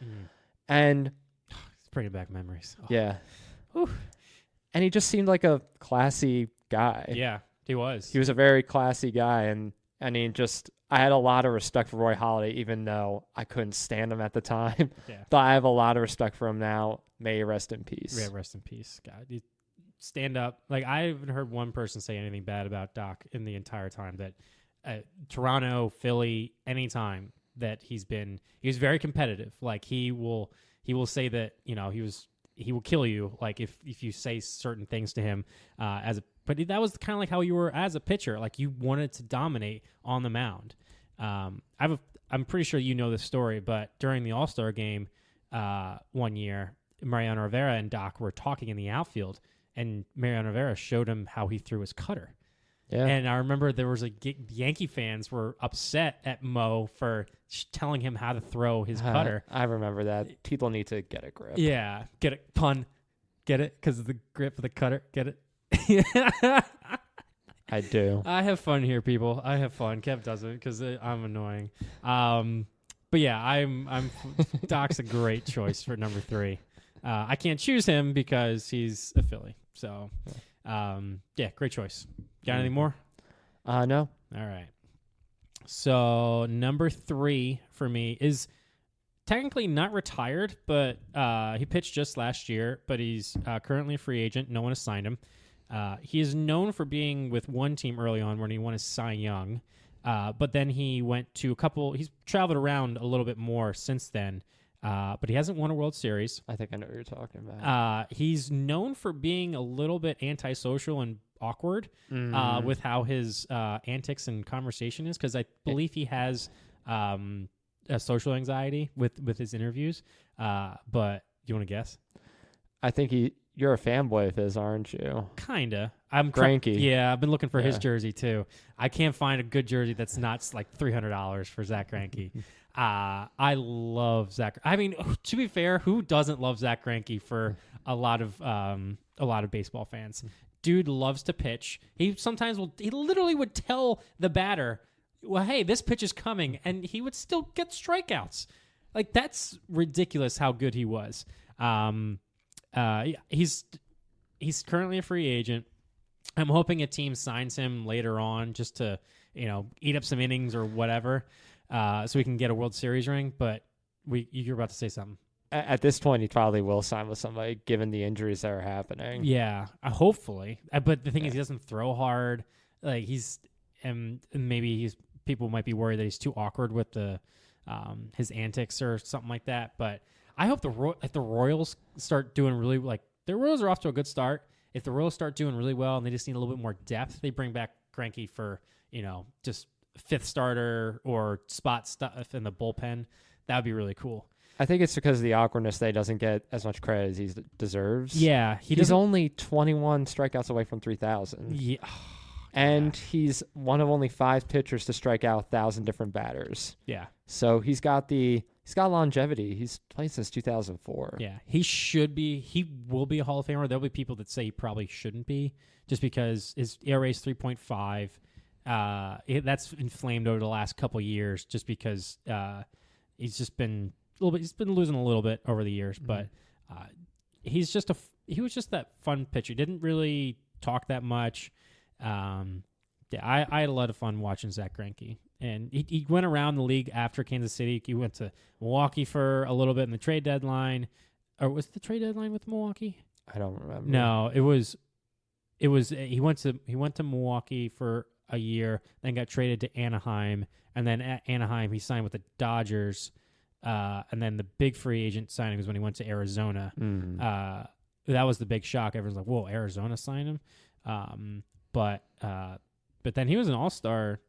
And it's bringing back memories. Oh. Yeah. Whew. And he just seemed like a classy guy. Yeah, he was. He was a very classy guy. And I had a lot of respect for Roy Halladay, even though I couldn't stand him at the time. Yeah. But I have a lot of respect for him now. May he rest in peace. Yeah, rest in peace. God, you stand up. Like, I haven't heard one person say anything bad about Doc in the entire time that Toronto, Philly, anytime that he was very competitive. Like, he will say that, he will kill you. Like, if you say certain things to him, but that was kind of like how you were as a pitcher. Like, you wanted to dominate on the mound. I'm pretty sure you know this story, but during the All-Star game, one year, Mariano Rivera and Doc were talking in the outfield, and Mariano Rivera showed him how he threw his cutter. Yeah. And I remember there was Yankee fans were upset at Mo for telling him how to throw his cutter. I remember that. People need to get a grip. Yeah. Get it. Pun. Get it? Because of the grip of the cutter. Get it? I do. I have fun here, people. I have fun. Kev doesn't because I'm annoying. But yeah, I'm Doc's a great choice for number 3. I can't choose him because he's a Philly. So, yeah, great choice. Got anything more? No. All right. So number 3 for me is technically not retired, but he pitched just last year, but he's currently a free agent. No one has signed him. He is known for being with one team early on when he won his Cy Young, but then he went to he's traveled around a little bit more since then, but he hasn't won a World Series. I think I know what you're talking about. He's known for being a little bit antisocial and awkward with how his antics and conversation is, because I believe he has a social anxiety with his interviews. But do you want to guess? I think you're a fanboy of his, aren't you? Kinda. I'm Greinke. Yeah, I've been looking for his jersey too. I can't find a good jersey that's not like $300 for Zach Greinke. I love Zach. I mean, to be fair, who doesn't love Zach Greinke for a lot of baseball fans? Dude loves to pitch. He literally would tell the batter, well, hey, this pitch is coming, and he would still get strikeouts. Like, that's ridiculous how good he was. He's currently a free agent. I'm hoping a team signs him later on just to, eat up some innings or whatever, so we can get a World Series ring. But you're about to say something. At this point, he probably will sign with somebody, given the injuries that are happening. Yeah, hopefully. But the thing is, he doesn't throw hard. Like, and maybe people might be worried that he's too awkward with his antics or something like that. But I hope if the Royals start doing really, like, the Royals are off to a good start. If the Royals start doing really well and they just need a little bit more depth, they bring back Greinke for, just 5th starter or spot stuff in the bullpen. That would be really cool. I think it's because of the awkwardness that he doesn't get as much credit as he deserves. Yeah. He's only 21 strikeouts away from 3,000. Yeah. And he's one of only 5 pitchers to strike out 1,000 different batters. Yeah. So he's got longevity. He's played since 2004. Yeah. He will be a Hall of Famer. There'll be people that say he probably shouldn't be just because his ERA is 3.5. That's inflamed over the last couple years just because he's been losing a little bit over the years, but he's just he was just that fun pitcher. Didn't really talk that much. I had a lot of fun watching Zach Greinke. And he went around the league after Kansas City. He went to Milwaukee for a little bit in the trade deadline. Or was the trade deadline with Milwaukee? I don't remember. No, it was he went to Milwaukee for a year, then got traded to Anaheim, and then at Anaheim he signed with the Dodgers. And then the big free agent signing was when he went to Arizona. That was the big shock. Everyone's like, "Whoa, Arizona signed him." But then he was an all-star.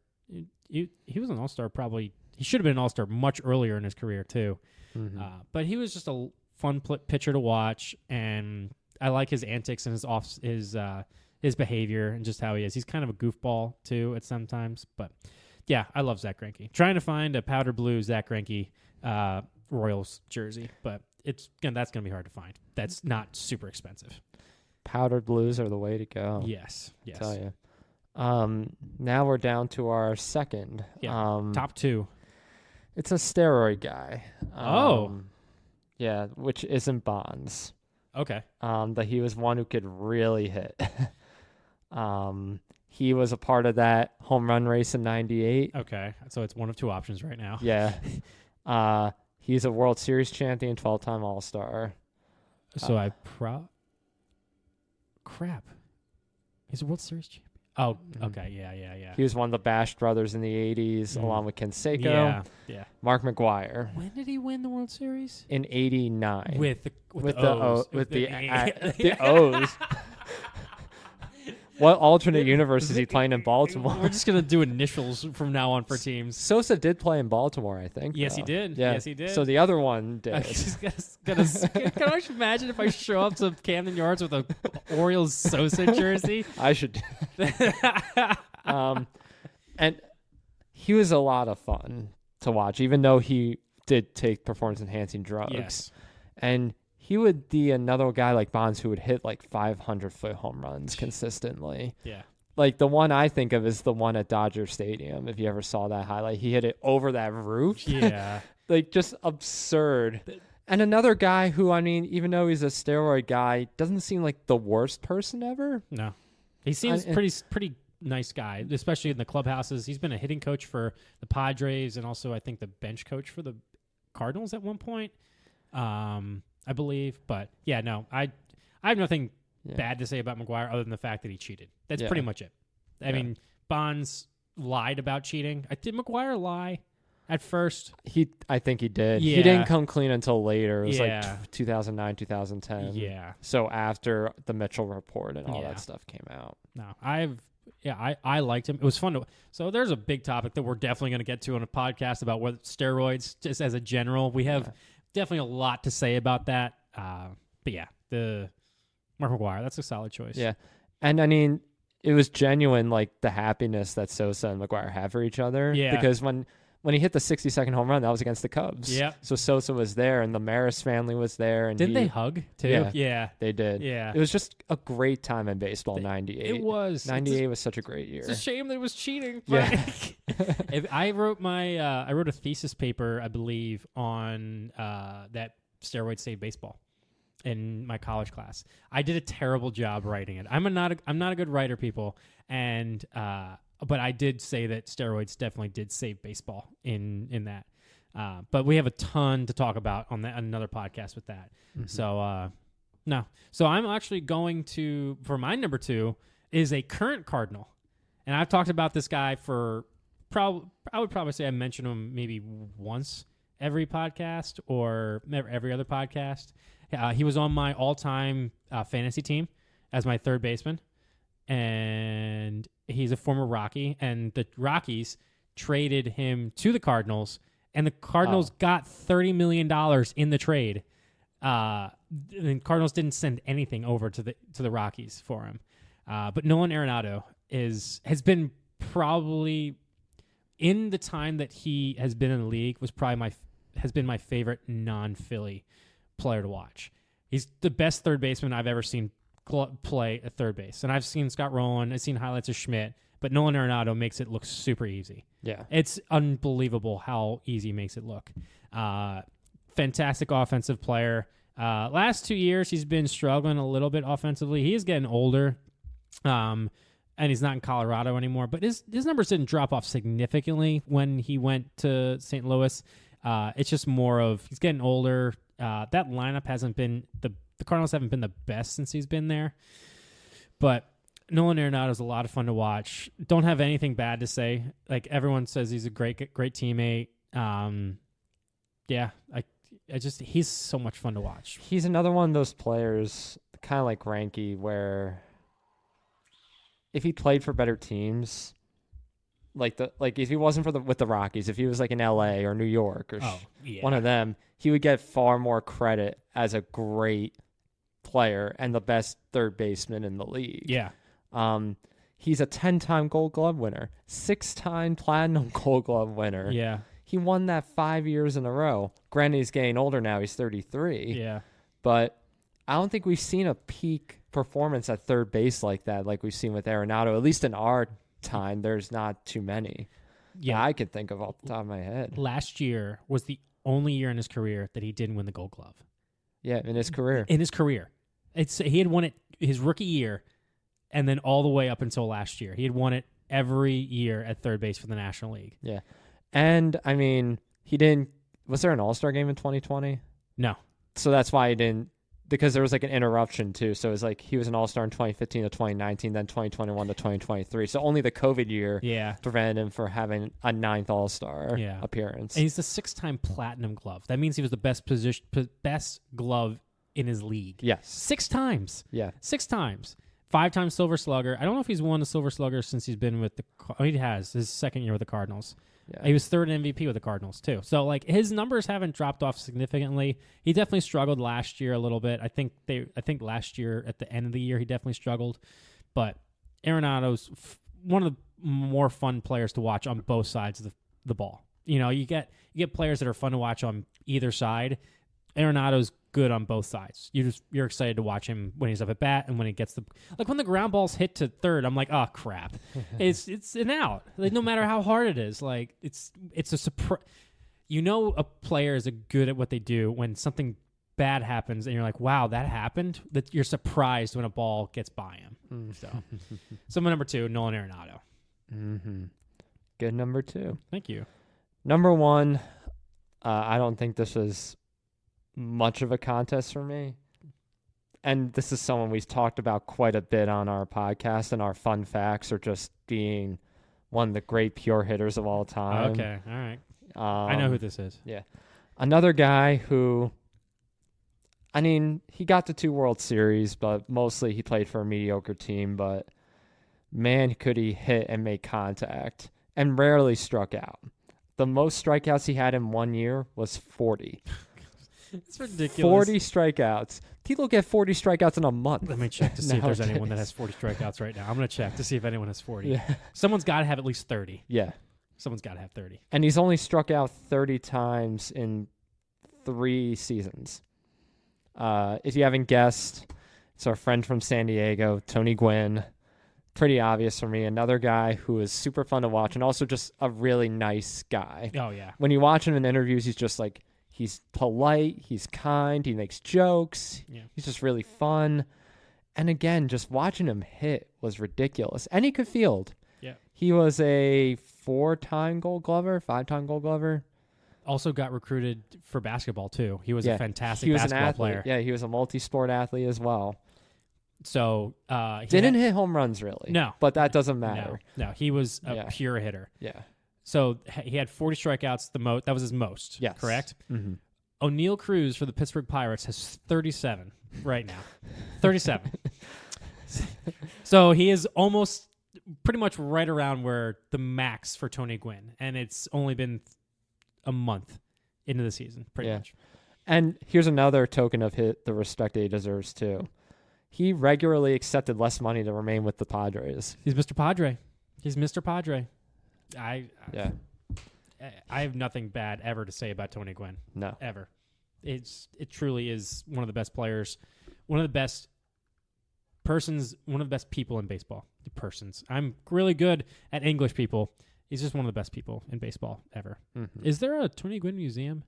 He was an all-star probably. He should have been an all-star much earlier in his career too. But he was just a fun pitcher to watch, and I like his antics and his behavior and just how he is. He's kind of a goofball too at sometimes, but yeah, I love Zach Greinke. Trying to find a powder blue Zach Greinke Royals jersey, but that's gonna be hard to find. That's not super expensive. Powdered blues are the way to go. Yes. I tell you. Now we're down to our second. Top two. It's a steroid guy. Yeah, which isn't Bonds. Okay. That he was one who could really hit. He was a part of that home run race in '98. Okay, so it's one of two options right now. Yeah. He's a World Series champion, 12-time All-Star. So crap. He's a World Series champion. Oh, okay. Yeah. He was one of the Bash brothers in the 80s, along with Canseco. Yeah. Mark McGwire. When did he win the World Series? In '89. With the O's. The O's. What alternate universe is he playing in Baltimore? We're just going to do initials from now on for teams. Sosa did play in Baltimore, I think. Yes, he did. Yeah. Yes, he did. So the other one did. Can I imagine if I show up to Camden Yards with a Orioles Sosa jersey? I should. And he was a lot of fun to watch, even though he did take performance-enhancing drugs. Yes. And he would be another guy like Bonds who would hit like 500-foot home runs consistently. Yeah. Like the one I think of is the one at Dodger Stadium. If you ever saw that highlight, he hit it over that roof. Yeah. Like just absurd. And another guy who, I mean, even though he's a steroid guy, doesn't seem like the worst person ever. No. He seems pretty nice guy, especially in the clubhouses. He's been a hitting coach for the Padres and also I think the bench coach for the Cardinals at one point. I believe, but yeah, no, I have nothing bad to say about McGwire other than the fact that he cheated. That's pretty much it. I mean, Bonds lied about cheating. Did McGwire lie at first? I think he did. Yeah. He didn't come clean until later. It was like 2009, 2010. Yeah. So after the Mitchell report and all that stuff came out. No, I liked him. It was fun so there's a big topic that we're definitely going to get to on a podcast about what steroids, just as a general. We have definitely a lot to say about that. But yeah, the Mark McGwire, that's a solid choice. Yeah. And I mean, it was genuine, like the happiness that Sosa and McGwire have for each other. Yeah. Because when he hit the 60-second home run, that was against the Cubs. Yeah. So Sosa was there and the Maris family was there. And didn't they hug too? Yeah. They did. Yeah. It was just a great time in baseball, 98. It was. 98 was such a great year. It's a shame that it was cheating. Yeah. If I wrote I wrote a thesis paper, I believe, on that steroids save baseball in my college class. I did a terrible job writing it. I'm not a good writer, people, and but I did say that steroids definitely did save baseball in that. But we have a ton to talk about on another podcast with that. Mm-hmm. So no. So I'm actually going to, for my number 2 is a current Cardinal, and I've talked about this guy for I would probably say I mention him maybe once every podcast or every other podcast. He was on my all-time fantasy team as my third baseman, and he's a former Rocky, and the Rockies traded him to the Cardinals, and the Cardinals got $30 million in the trade. The Cardinals didn't send anything over to the Rockies for him. But Nolan Arenado has been probably, in the time that he has been in the league, has been my favorite non-Philly player to watch. He's the best third baseman I've ever seen play at third base. And I've seen Scott Rowland, I've seen highlights of Schmidt, but Nolan Arenado makes it look super easy. Yeah. It's unbelievable how easy he makes it look. Fantastic offensive player. Last 2 years, he's been struggling a little bit offensively. He is getting older, and he's not in Colorado anymore. But his numbers didn't drop off significantly when he went to St. Louis. It's just more of he's getting older. That lineup hasn't been the Cardinals haven't been the best since he's been there. But Nolan Arenado is a lot of fun to watch. Don't have anything bad to say. Like everyone says, he's a great teammate. He's so much fun to watch. He's another one of those players, kind of like Ranky, where if he played for better teams, like if he wasn't with the Rockies, if he was like in LA or New York or one of them, he would get far more credit as a great player and the best third baseman in the league. Yeah. He's a 10-time Gold Glove winner, 6-time Platinum Gold Glove winner. Yeah. He won that 5 years in a row. Granted, he's getting older now. He's 33. Yeah. But I don't think we've seen a peak performance at third base like that, like we've seen with Arenado. At least in our time, there's not too many. Yeah. I could think of off the top of my head. Last year was the only year in his career that he didn't win the Gold Glove. Yeah, in his career. He had won it his rookie year, and then all the way up until last year. He had won it every year at third base for the National League. Yeah. And, I mean, he didn't... Was there an All-Star game in 2020? No. So that's why he didn't... Because there was like an interruption, too. So it was like he was an All-Star in 2015 to 2019, then 2021 to 2023. So only the COVID year prevented him from having a 9th All-Star appearance. And he's the 6-time Platinum Glove. That means he was the best glove in his league. Yes. 6 times. Yeah. 6 times. 5-time Silver Slugger. I don't know if he's won the Silver Slugger since he's been with he has. His second year with the Cardinals. Yeah. He was third MVP with the Cardinals, too. So, like, his numbers haven't dropped off significantly. He definitely struggled last year a little bit. I think last year, at the end of the year, he definitely struggled. But Arenado's one of the more fun players to watch on both sides of the ball. You know, you get players that are fun to watch on either side. Arenado's good on both sides. You're excited to watch him when he's up at bat and when he gets when the ground ball's hit to third, I'm like, oh crap, it's an out. Like no matter how hard it is, like it's a surprise. You know, a player is good at what they do when something bad happens and you're like, wow, that happened. That you're surprised when a ball gets by him. So my number 2, Nolan Arenado. Mm-hmm. Good number 2. Thank you. Number 1, I don't think this was much of a contest for me. And this is someone we've talked about quite a bit on our podcast, and our fun facts are just being one of the great pure hitters of all time. Okay, all right. I know who this is. Yeah. Another guy who, I mean, he got to 2 World Series, but mostly he played for a mediocre team, but man, could he hit and make contact, and rarely struck out. The most strikeouts he had in 1 year was 40. It's ridiculous. 40 strikeouts. People get 40 strikeouts in a month. Let me check to see if there's anyone that has 40 strikeouts right now. I'm going to check to see if anyone has 40. Yeah. Someone's got to have at least 30. Yeah. Someone's got to have 30. And he's only struck out 30 times in 3 seasons. If you haven't guessed, it's our friend from San Diego, Tony Gwynn. Pretty obvious for me. Another guy who is super fun to watch and also just a really nice guy. Oh, yeah. When you watch him in interviews, he's just like, he's polite, he's kind, he makes jokes. Yeah. He's just really fun. And again, just watching him hit was ridiculous. And he could field. Yeah. He was a 4-time Gold Glover, 5-time Gold Glover. Also got recruited for basketball, too. He was a fantastic basketball player. Yeah, he was a multi-sport athlete as well. So didn't hit home runs, really. No. But that doesn't matter. No, he was a pure hitter. Yeah. So he had 40 strikeouts. That was his most. Yes. Correct? Mm-hmm. O'Neal Cruz for the Pittsburgh Pirates has 37 right now. 37. So he is almost pretty much right around where the max for Tony Gwynn. And it's only been a month into the season, pretty much. And here's another token of the respect that he deserves, too. He regularly accepted less money to remain with the Padres. He's Mr. Padre. He's Mr. Padre. I have nothing bad ever to say about Tony Gwynn. No. Ever. It truly is one of the best players, one of the best persons, one of the best people in baseball. Persons. I'm really good at English people. He's just one of the best people in baseball ever. Mm-hmm. Is there a Tony Gwynn museum?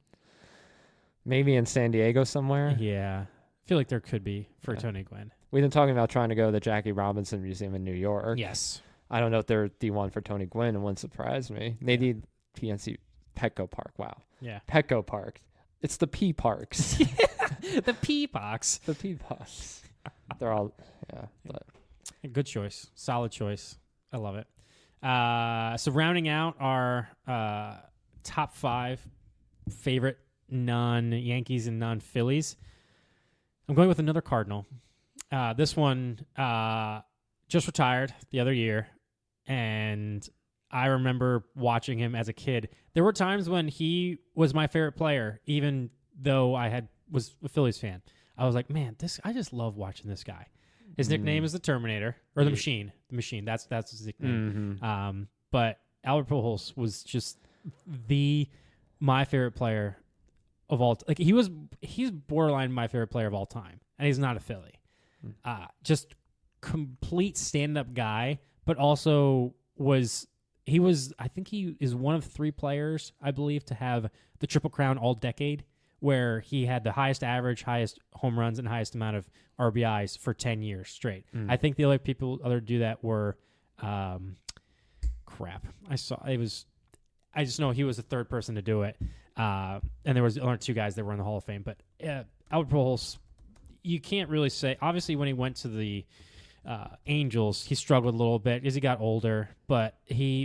Maybe in San Diego somewhere. Yeah. I feel like there could be for Tony Gwynn. We've been talking about trying to go to the Jackie Robinson Museum in New York. Yes. I don't know if they're the one for Tony Gwynn. It wouldn't surprise me. Maybe PNC Petco Park. Wow. Yeah. Petco Park. It's the P Parks. The P Box. The P Parks. They're all, But Good choice. Solid choice. I love it. So rounding out our top 5 favorite non-Yankees and non-Phillies, I'm going with another Cardinal. This one just retired the other year, and I remember watching him as a kid. There were times when he was my favorite player, even though was a Phillies fan. I was like, man, I just love watching this guy. His nickname is the Terminator, or the Machine. The Machine. That's his nickname. Mm-hmm. But Albert Pujols was just my favorite player of all. He's borderline my favorite player of all time, and he's not a Philly. Just complete stand-up guy, but also I think he is one of 3 players, I believe, to have the Triple Crown all decade, where he had the highest average, highest home runs, and highest amount of RBIs for 10 years straight. I think the other people to do that were crap. I just know he was the 3rd person to do it. And there was only 2 guys that were in the Hall of Fame. But Albert Pujols, you can't really say. Obviously, when he went to the Angels, he struggled a little bit as he got older. But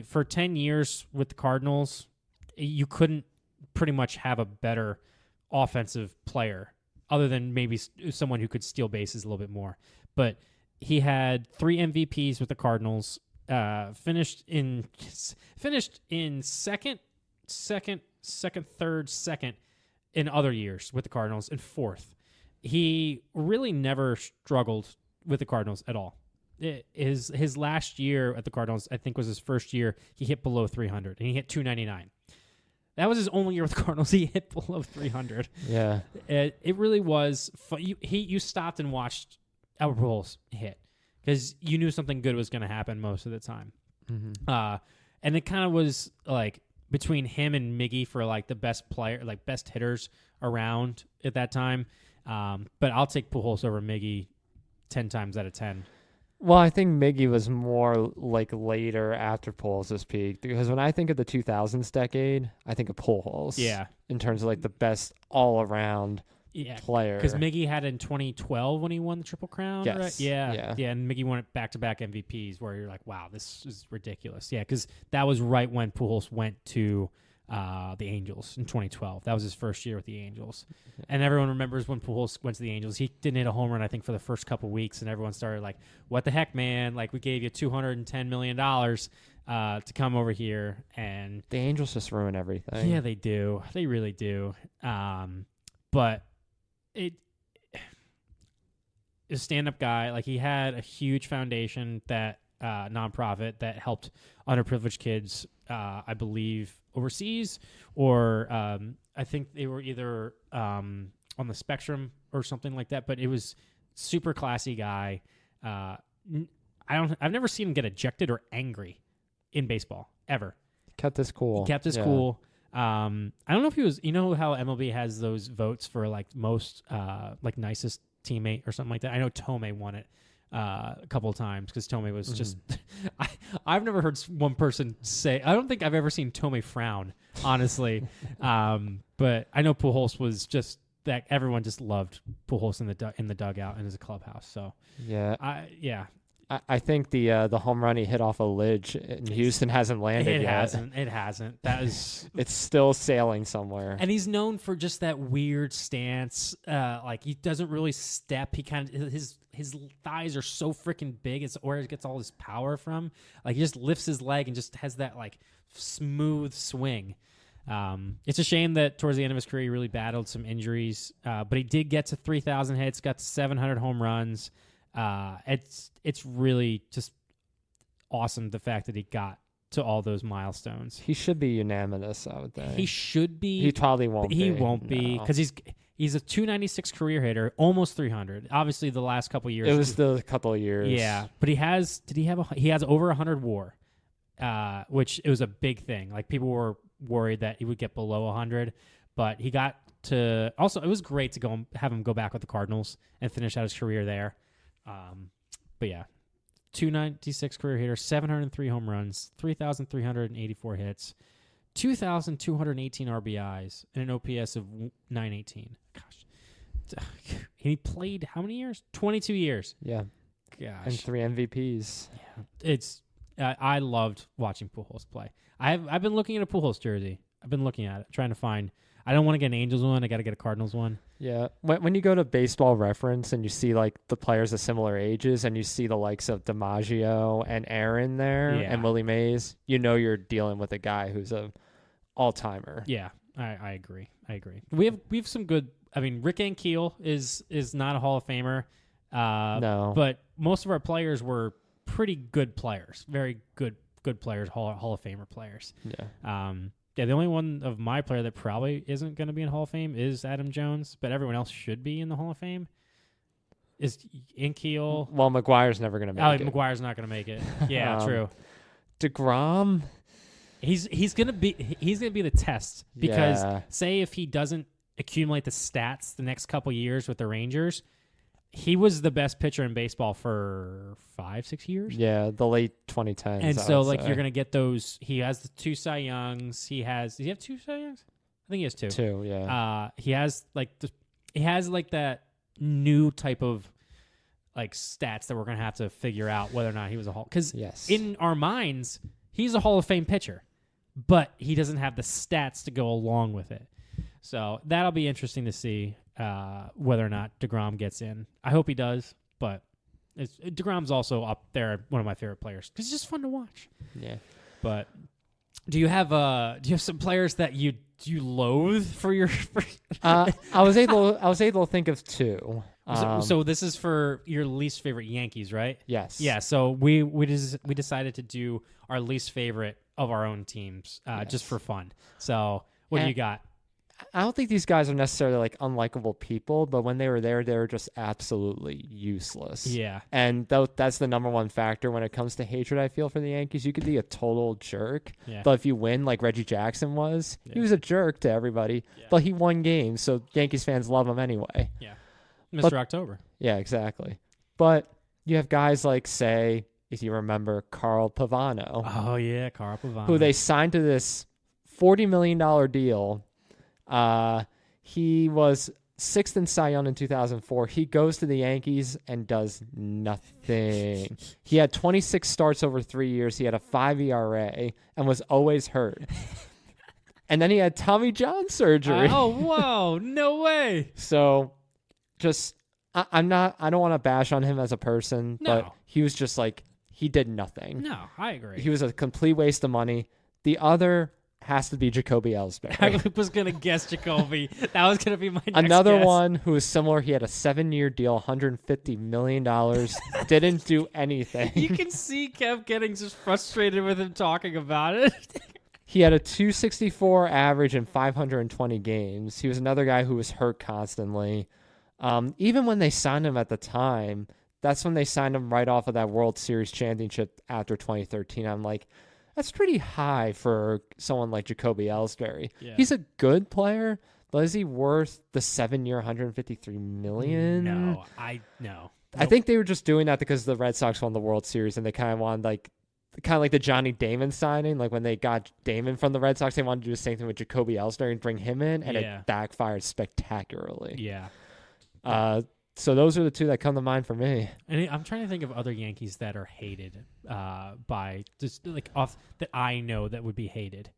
for 10 years with the Cardinals, you couldn't pretty much have a better offensive player other than maybe someone who could steal bases a little bit more. But he had 3 MVPs with the Cardinals. Finished in second, third, second in other years with the Cardinals, and 4th. He really never struggled with the Cardinals at all. His last year at the Cardinals, I think, was his first year. He hit below 300, and he hit 299. That was his only year with the Cardinals. He hit below 300. Yeah, it really was fun. You stopped and watched Albert Pujols hit, because you knew something good was going to happen most of the time. Mm-hmm. And it kind of was like between him and Miggy for like the best player, like best hitters around at that time. But I'll take Pujols over Miggy 10 times out of 10. Well, I think Miggy was more like later after Pujols' peak, because when I think of the 2000s decade, I think of Pujols. Yeah. In terms of like the best all-around player. Because Miggy had in 2012 when he won the Triple Crown, yes. right? Yeah, and Miggy won it back-to-back MVPs, where you're like, wow, this is ridiculous. Yeah, because that was right when Pujols went to the Angels in 2012. That was his first year with the Angels. And everyone remembers when Pujols went to the Angels. He didn't hit a home run, I think, for the first couple weeks, and everyone started like, what the heck, man? Like, we gave you $210 million to come over here. And the Angels just ruin everything. Yeah, they do. They really do. But it is a stand-up guy. Like, he had a huge foundation, that nonprofit that helped underprivileged kids, I believe, overseas, or I think they were either on the spectrum or something like that. But it was super classy guy. I've never seen him get ejected or angry in baseball ever. Kept his cool. He kept his cool. I don't know if he was. You know how MLB has those votes for like most like nicest teammate or something like that. I know Tomei won it a couple of times, because Tomei was just. I've never heard one person say. I don't think I've ever seen Tomei frown, honestly. But I know Pujols was just that. Everyone just loved Pujols in the dugout and as a clubhouse. So yeah, I think the home run he hit off a ledge in Houston hasn't landed yet. It hasn't. That is. It's still sailing somewhere. And he's known for just that weird stance. Like, he doesn't really step. He kind of his thighs are so freaking big. It's where he gets all his power from. Like, he just lifts his leg and just has that like smooth swing. It's a shame that towards the end of his career he really battled some injuries. But he did get to 3,000 hits, got to 700 home runs. It's really just awesome, the fact that he got to all those milestones. He should be unanimous, I would think. He should be. He probably won't be. He won't be, because he's a 296 career hitter, almost 300. Obviously, the last couple of years. It was the couple of years. Yeah, but he has over 100 WAR, which it was a big thing. Like, people were worried that he would get below 100, but he got to also it was great to go and have him go back with the Cardinals and finish out his career there. But yeah, 296 career hitter, 703 home runs, 3,384 hits, 2,218 RBIs, and an OPS of 918. Gosh, he played how many years? 22 years. Yeah. Gosh, And 3 MVPs. Yeah, it's I loved watching Pujols play. I've been looking at a Pujols jersey. I've been looking at it, trying to find. I don't want to get an Angels one. I got to get a Cardinals one. Yeah. When you go to Baseball Reference and you see like the players of similar ages and you see the likes of DiMaggio and Aaron there and Willie Mays, you know you're dealing with a guy who's a all-timer. Yeah, I agree. We have some good. I mean, Rick Ankiel is not a Hall of Famer. No. But most of our players were pretty good players, very good players, Hall of Famer players. Yeah. The only one of my player that probably isn't going to be in Hall of Fame is Adam Jones, but everyone else should be in the Hall of Fame. Is Ankiel? Well, McGuire's never going to make it. McGuire's not going to make it. Yeah, true. DeGrom, he's going to be the test because say if he doesn't accumulate the stats the next couple years with the Rangers, he was the best pitcher in baseball for 5-6 years. Yeah, the late 2010s. And so, you're going to get those. He has the 2 Cy Youngs. Does he have 2 Cy Youngs? I think he has 2. 2, yeah. He has that new type of stats that we're going to have to figure out whether or not he was a Hall. Because in our minds, he's a Hall of Fame pitcher, but he doesn't have the stats to go along with it. So that'll be interesting to see whether or not DeGrom gets in. I hope he does, but DeGrom's also up there, one of my favorite players because it's just fun to watch. Yeah. But do you have some players that you loathe for your? I was able to think of 2. So this is for your least favorite Yankees, right? Yes. Yeah. So we decided to do our least favorite of our own teams just for fun. So what do you got? I don't think these guys are necessarily unlikable people, but when they were there, they were just absolutely useless. Yeah. And that's the number one factor when it comes to hatred, I feel, for the Yankees. You could be a total jerk, but if you win like Reggie Jackson was, he was a jerk to everybody, but he won games, so Yankees fans love him anyway. Yeah. Mr. October. Yeah, exactly. But you have guys like, say, if you remember, Carl Pavano. Oh, yeah, Carl Pavano. Who they signed to this $40 million deal. He was 6th in Cy Young in 2004. He goes to the Yankees and does nothing. He had 26 starts over 3 years. He had a 5 ERA and was always hurt. And then he had Tommy John surgery. Oh, whoa. No way. So just, I don't want to bash on him as a person, but he was just he did nothing. No, I agree. He was a complete waste of money. The other has to be Jacoby Ellsbury. I was going to guess Jacoby. That was going to be my next Another guess. one who is similar. He had a 7-year deal, $150 million. Didn't do anything. You can see Kev getting just frustrated with him talking about it. He had a 264 average in 520 games. He was another guy who was hurt constantly. Even when they signed him at the time, that's when they signed him right off of that World Series championship after 2013. I'm like, that's pretty high for someone like Jacoby Ellsbury. Yeah. He's a good player, but is he worth the 7-year, $153 million? No. Nope. I think they were just doing that because the Red Sox won the World Series and they kind of wanted like the Johnny Damon signing. Like when they got Damon from the Red Sox, they wanted to do the same thing with Jacoby Ellsbury and bring him in, and it backfired spectacularly. Yeah. So those are the 2 that come to mind for me. And I'm trying to think of other Yankees that are hated by just off that I know that would be hated.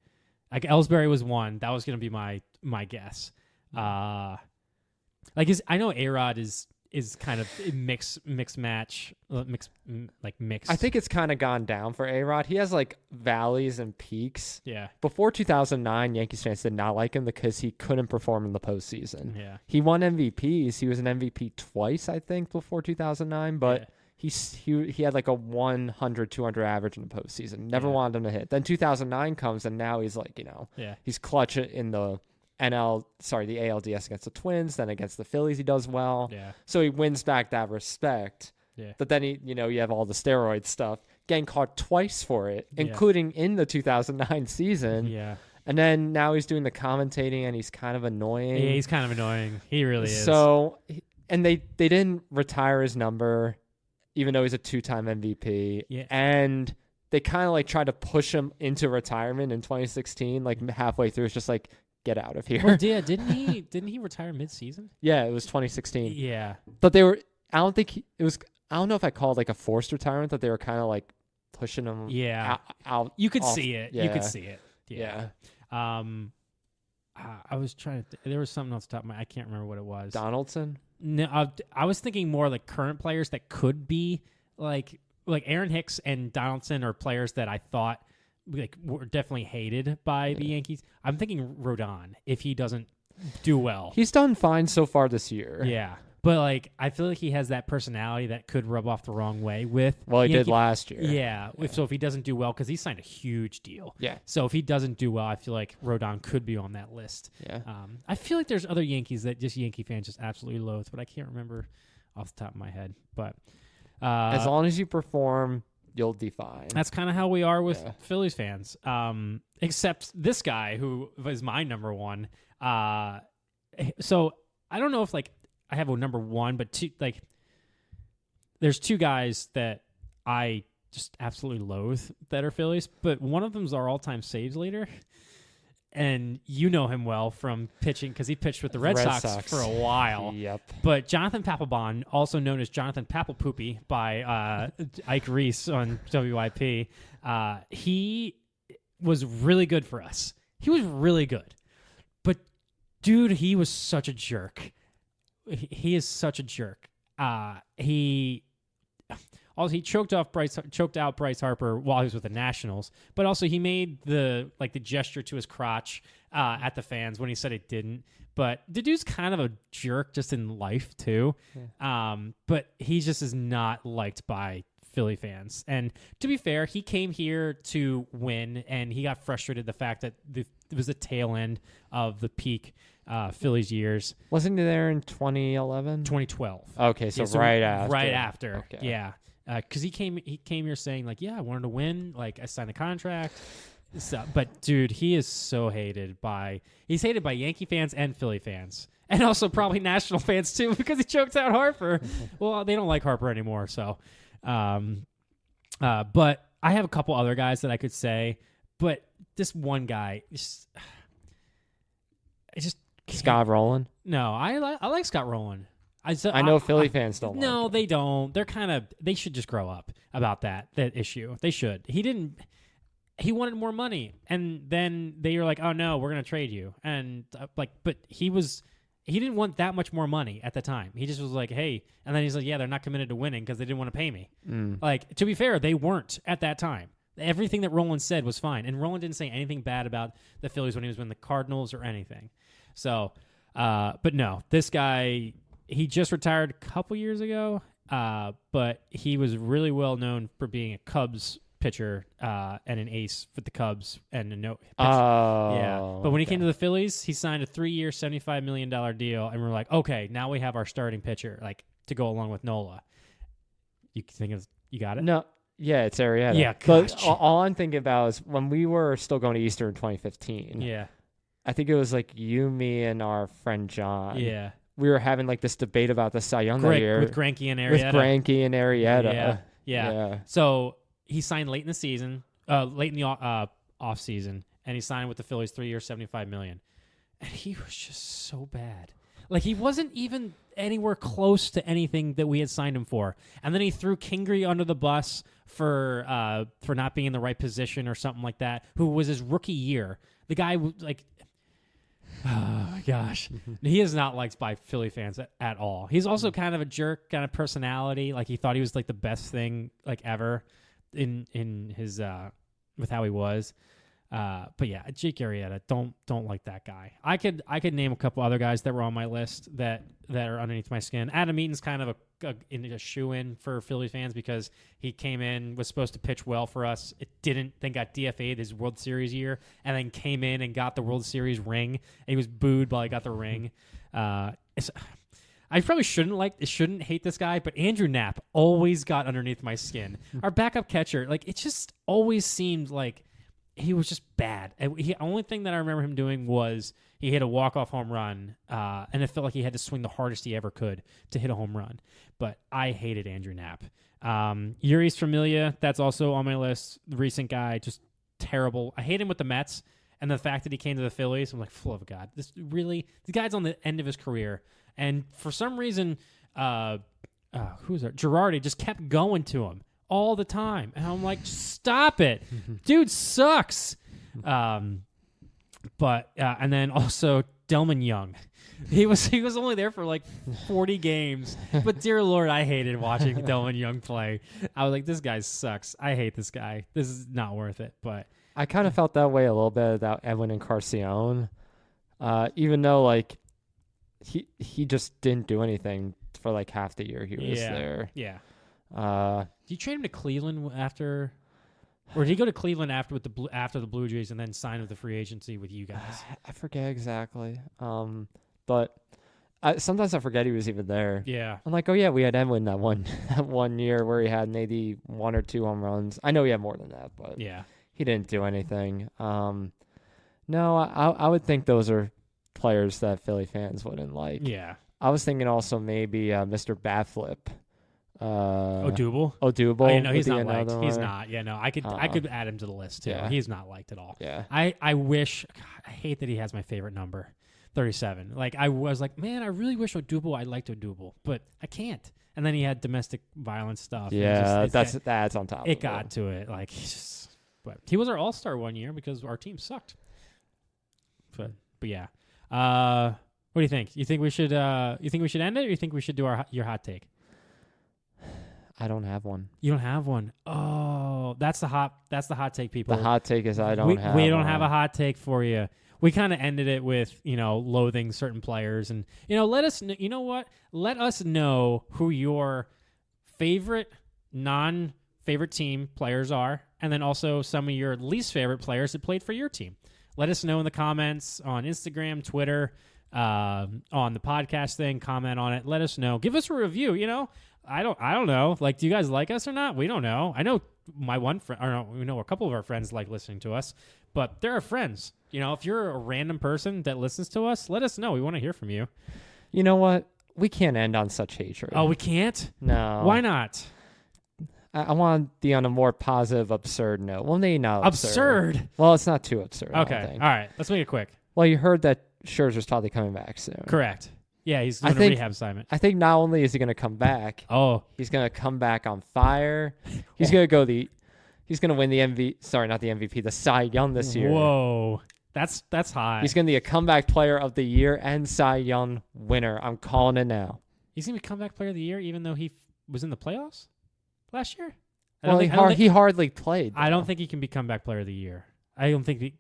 Like Ellsbury was one. That was going to be my guess. I know A-Rod is kind of mixed match, mixed. I think it's kind of gone down for A-Rod. He has valleys and peaks. Yeah. Before 2009, Yankees fans did not like him because he couldn't perform in the postseason. Yeah. He won MVPs. He was an MVP twice, I think, before 2009, but he had a 100, 200 average in the postseason. Never wanted him to hit. Then 2009 comes, and now he's he's clutch in the the ALDS against the Twins, then against the Phillies he does well. Yeah. So he wins back that respect. Yeah. But then you have all the steroid stuff. Getting caught twice for it, including in the 2009 season. Yeah. And then now he's doing the commentating, and he's kind of annoying. Yeah, he's kind of annoying. He really is. So, and they didn't retire his number, even though he's a 2-time MVP. Yeah. And they kind of like tried to push him into retirement in 2016, like halfway through. It's just like, get out of here. Well, yeah, didn't he retire mid-season? Yeah, it was 2016. Yeah. But they were, I don't think it was, I don't know if I called like a forced retirement, that they were kind of like pushing him out. You could off. see it. Yeah. You could see it. Yeah. I was trying to. There was something else top of my. I can't remember what it was. Donaldson? No, I was thinking more like current players that could be like Aaron Hicks and Donaldson are players that I thought like were definitely hated by the Yankees. I'm thinking Rodon if he doesn't do well. He's done fine so far this year. Yeah. But, like, I feel like he has that personality that could rub off the wrong way with... Well, he did last year. Yeah. So if he doesn't do well, because he signed a huge deal. Yeah. So if he doesn't do well, I feel like Rodon could be on that list. Yeah. I feel like there's other Yankees that just Yankee fans just absolutely loathe, but I can't remember off the top of my head. But as long as you perform, you'll be fine. That's kind of how we are with Phillies fans. Except this guy, who is my number one. So I don't know if, like, I have a number one, but there's two guys that I just absolutely loathe that are Phillies, but one of them's our all-time saves leader, and you know him well from pitching because he pitched with the Red Sox for a while. Yep. But Jonathan Papelbon, also known as Jonathan Papelpoopy by Ike Reese on WIP, he was really good for us. He was really good, but dude, he was such a jerk. He is such a jerk. He choked out Bryce Harper while he was with the Nationals, but also he made the gesture to his crotch at the fans when he said it didn't. But the dude's kind of a jerk just in life too. Yeah. But he just is not liked by Philly fans. And to be fair, he came here to win, and he got frustrated the fact that it was the tail end of the peak Phillies years. Wasn't he there in 2011? 2012. Okay, so right after. Right after. Okay. Yeah. Because he came here saying, like, yeah, I wanted to win. Like, I signed a contract. So, but, dude, he's hated by Yankee fans and Philly fans. And also probably national fans, too, because he choked out Harper. Well, they don't like Harper anymore, so. But I have a couple other guys that I could say, but this one guy, Scott Rowland? No, I like Scott Rowland. I know Philly fans don't. No, like they don't. They should just grow up about that issue. They should. He wanted more money, and then they were like, "Oh no, we're gonna trade you." And but he didn't want that much more money at the time. He just was like, "Hey," and then he's like, "Yeah, they're not committed to winning because they didn't want to pay me." Like, to be fair, they weren't at that time. Everything that Rowland said was fine, and Rowland didn't say anything bad about the Phillies when he was with the Cardinals or anything. So, but no, this guy, he just retired a couple years ago, but he was really well known for being a Cubs pitcher and an ace for the Cubs and yeah. But when he came to the Phillies, he signed a 3-year, $75 million deal, and we're like, okay, now we have our starting pitcher, like, to go along with Nola. You got it? No. Yeah, it's Arrieta. Yeah, but all I'm thinking about is when we were still going to Easter in 2015. Yeah. I think it was like you, me, and our friend John. Yeah. We were having like this debate about the Cy Young that year. With Greinke and Arrieta. Yeah. So he signed late in the season, late in the off season, and he signed with the Phillies 3 years, $75 million. And he was just so bad. Like, he wasn't even anywhere close to anything that we had signed him for. And then he threw Kingery under the bus for not being in the right position or something like that, who was his rookie year. The guy, like, oh, my gosh. He is not liked by Philly fans at all. He's also kind of a jerk kind of personality. Like, he thought he was, like, the best thing, like, ever in his with how he was. But yeah, Jake Arrieta, don't like that guy. I could name a couple other guys that were on my list that are underneath my skin. Adam Eaton's kind of a shoe-in for Philly fans because he came in, was supposed to pitch well for us. It didn't, then got DFA'd his World Series year, and then came in and got the World Series ring. And he was booed while he got the ring. I probably shouldn't hate this guy, but Andrew Knapp always got underneath my skin. Our backup catcher, like, it just always seemed like he was just bad. The only thing that I remember him doing was he hit a walk-off home run, and it felt like he had to swing the hardest he ever could to hit a home run. But I hated Andrew Knapp. Yuri's Familia, that's also on my list. The recent guy, just terrible. I hate him with the Mets, and the fact that he came to the Phillies, I'm like, full of God. The guy's on the end of his career, and for some reason, who's that? Girardi just kept going to him all the time, and I'm like, stop it, dude sucks. And then also Delman Young, he was only there for like 40 games, but dear Lord, I hated watching Delman Young play. I was like, this guy sucks. I hate this guy. This is not worth it. But I kind of felt that way a little bit about Edwin Encarnacion, even though like he just didn't do anything for like half the year he was there. Yeah. Did you trade him to Cleveland after, or did he go to Cleveland after the Blue Jays and then sign with the free agency with you guys? I forget exactly. But sometimes I forget he was even there. Yeah. I'm like, oh yeah, we had Edwin that one year where he had maybe 1 or 2 home runs. I know he had more than that, but yeah, he didn't do anything. No, I would think those are players that Philly fans wouldn't like. Yeah. I was thinking also maybe Mr. Batflip. Odubel. Odubel. No, he's not liked. He's not. Yeah, no, I could add him to the list too. Yeah. He's not liked at all. Yeah. I wish. God, I hate that he has my favorite number, 37. Like I was like, man, I really wish I liked Odubel, but I can't. And then he had domestic violence stuff. Yeah, that's on top. It got to it. Like, but he was our all-star one year because our team sucked. But yeah. What do you think? You think we should end it, or you think we should do your hot take? I don't have one. You don't have one. Oh, that's the hot take, people. The hot take is we don't have a hot take for you. We kind of ended it with, loathing certain players, and let us know who your favorite non-favorite team players are, and then also some of your least favorite players that played for your team. Let us know in the comments on Instagram, Twitter, on the podcast thing. Comment on it. Let us know. Give us a review. I don't know. Like, do you guys like us or not? We don't know. I know my one friend, or no, we know a couple of our friends like listening to us, but they're our friends. If you're a random person that listens to us, let us know. We want to hear from you. You know what? We can't end on such hatred. Oh, we can't? No. Why not? I want to be on a more positive, absurd note. Well, maybe not absurd. Well, it's not too absurd. Okay. I don't think. All right. Let's make it quick. Well, you heard that Scherzer's probably coming back soon. Correct. Yeah, he's doing a rehab assignment. I think not only is he going to come back, he's going to come back on fire. He's going to he's going to win the the Cy Young this year. Whoa. That's high. He's going to be a comeback player of the year and Cy Young winner. I'm calling it now. He's going to be comeback player of the year even though he was in the playoffs last year? He hardly played. I don't think he can be comeback player of the year. I don't think he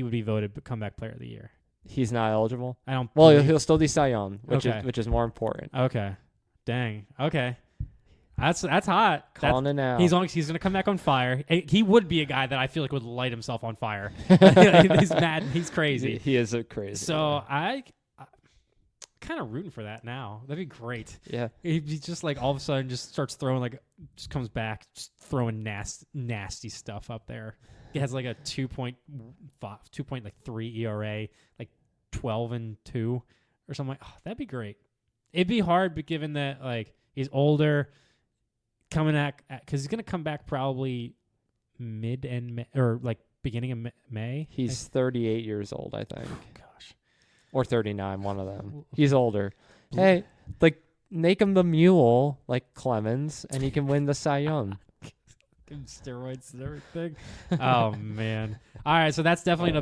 would be voted comeback player of the year. He's not eligible? I don't. Well, he'll still be Cy Young, which is more important. Okay. Dang. Okay. That's hot. Calling it now. He's going to come back on fire. He would be a guy that I feel like would light himself on fire. He's mad. He's crazy. He is a crazy. So I'm kind of rooting for that now. That'd be great. Yeah. He just like all of a sudden just starts throwing just comes back just throwing nasty stuff up there. He has like a 2.3 ERA, like 12-2 or something. Oh, that'd be great. It'd be hard, but given that like he's older, coming because he's gonna come back probably mid and May, or like beginning of May. He's 38 years old, I think. Oh, gosh, or 39, one of them. He's older. Hey, like make him the mule like Clemens, and he can win the Cy Young. Give him steroids and everything. Oh man! All right, so that's definitely an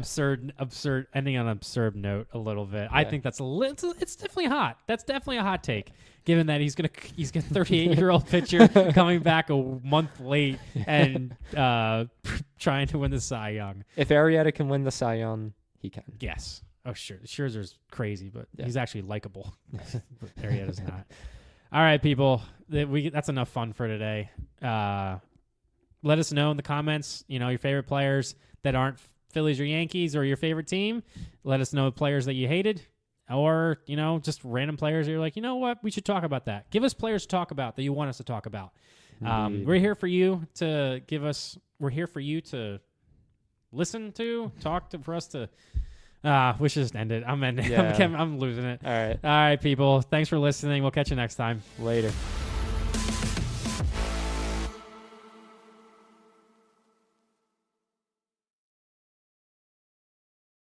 absurd ending on an absurd note a little bit. Yeah. I think that's it's definitely hot. That's definitely a hot take, given that he's got 38-year-old pitcher coming back a month late and trying to win the Cy Young. If Arrieta can win the Cy Young, he can. Yes. Oh sure, Scherzer's crazy, but he's actually likable. But Arrieta's not. All right, people. That's enough fun for today. Let us know in the comments, your favorite players that aren't Phillies or Yankees or your favorite team. Let us know players that you hated or, just random players that you're like, you know what, we should talk about that. Give us players to talk about that you want us to talk about. We're here for you to give us we're here for you to listen to, talk to, for us to. We should just end it. I'm ending. Yeah. I'm losing it. All right. All right, people. Thanks for listening. We'll catch you next time. Later.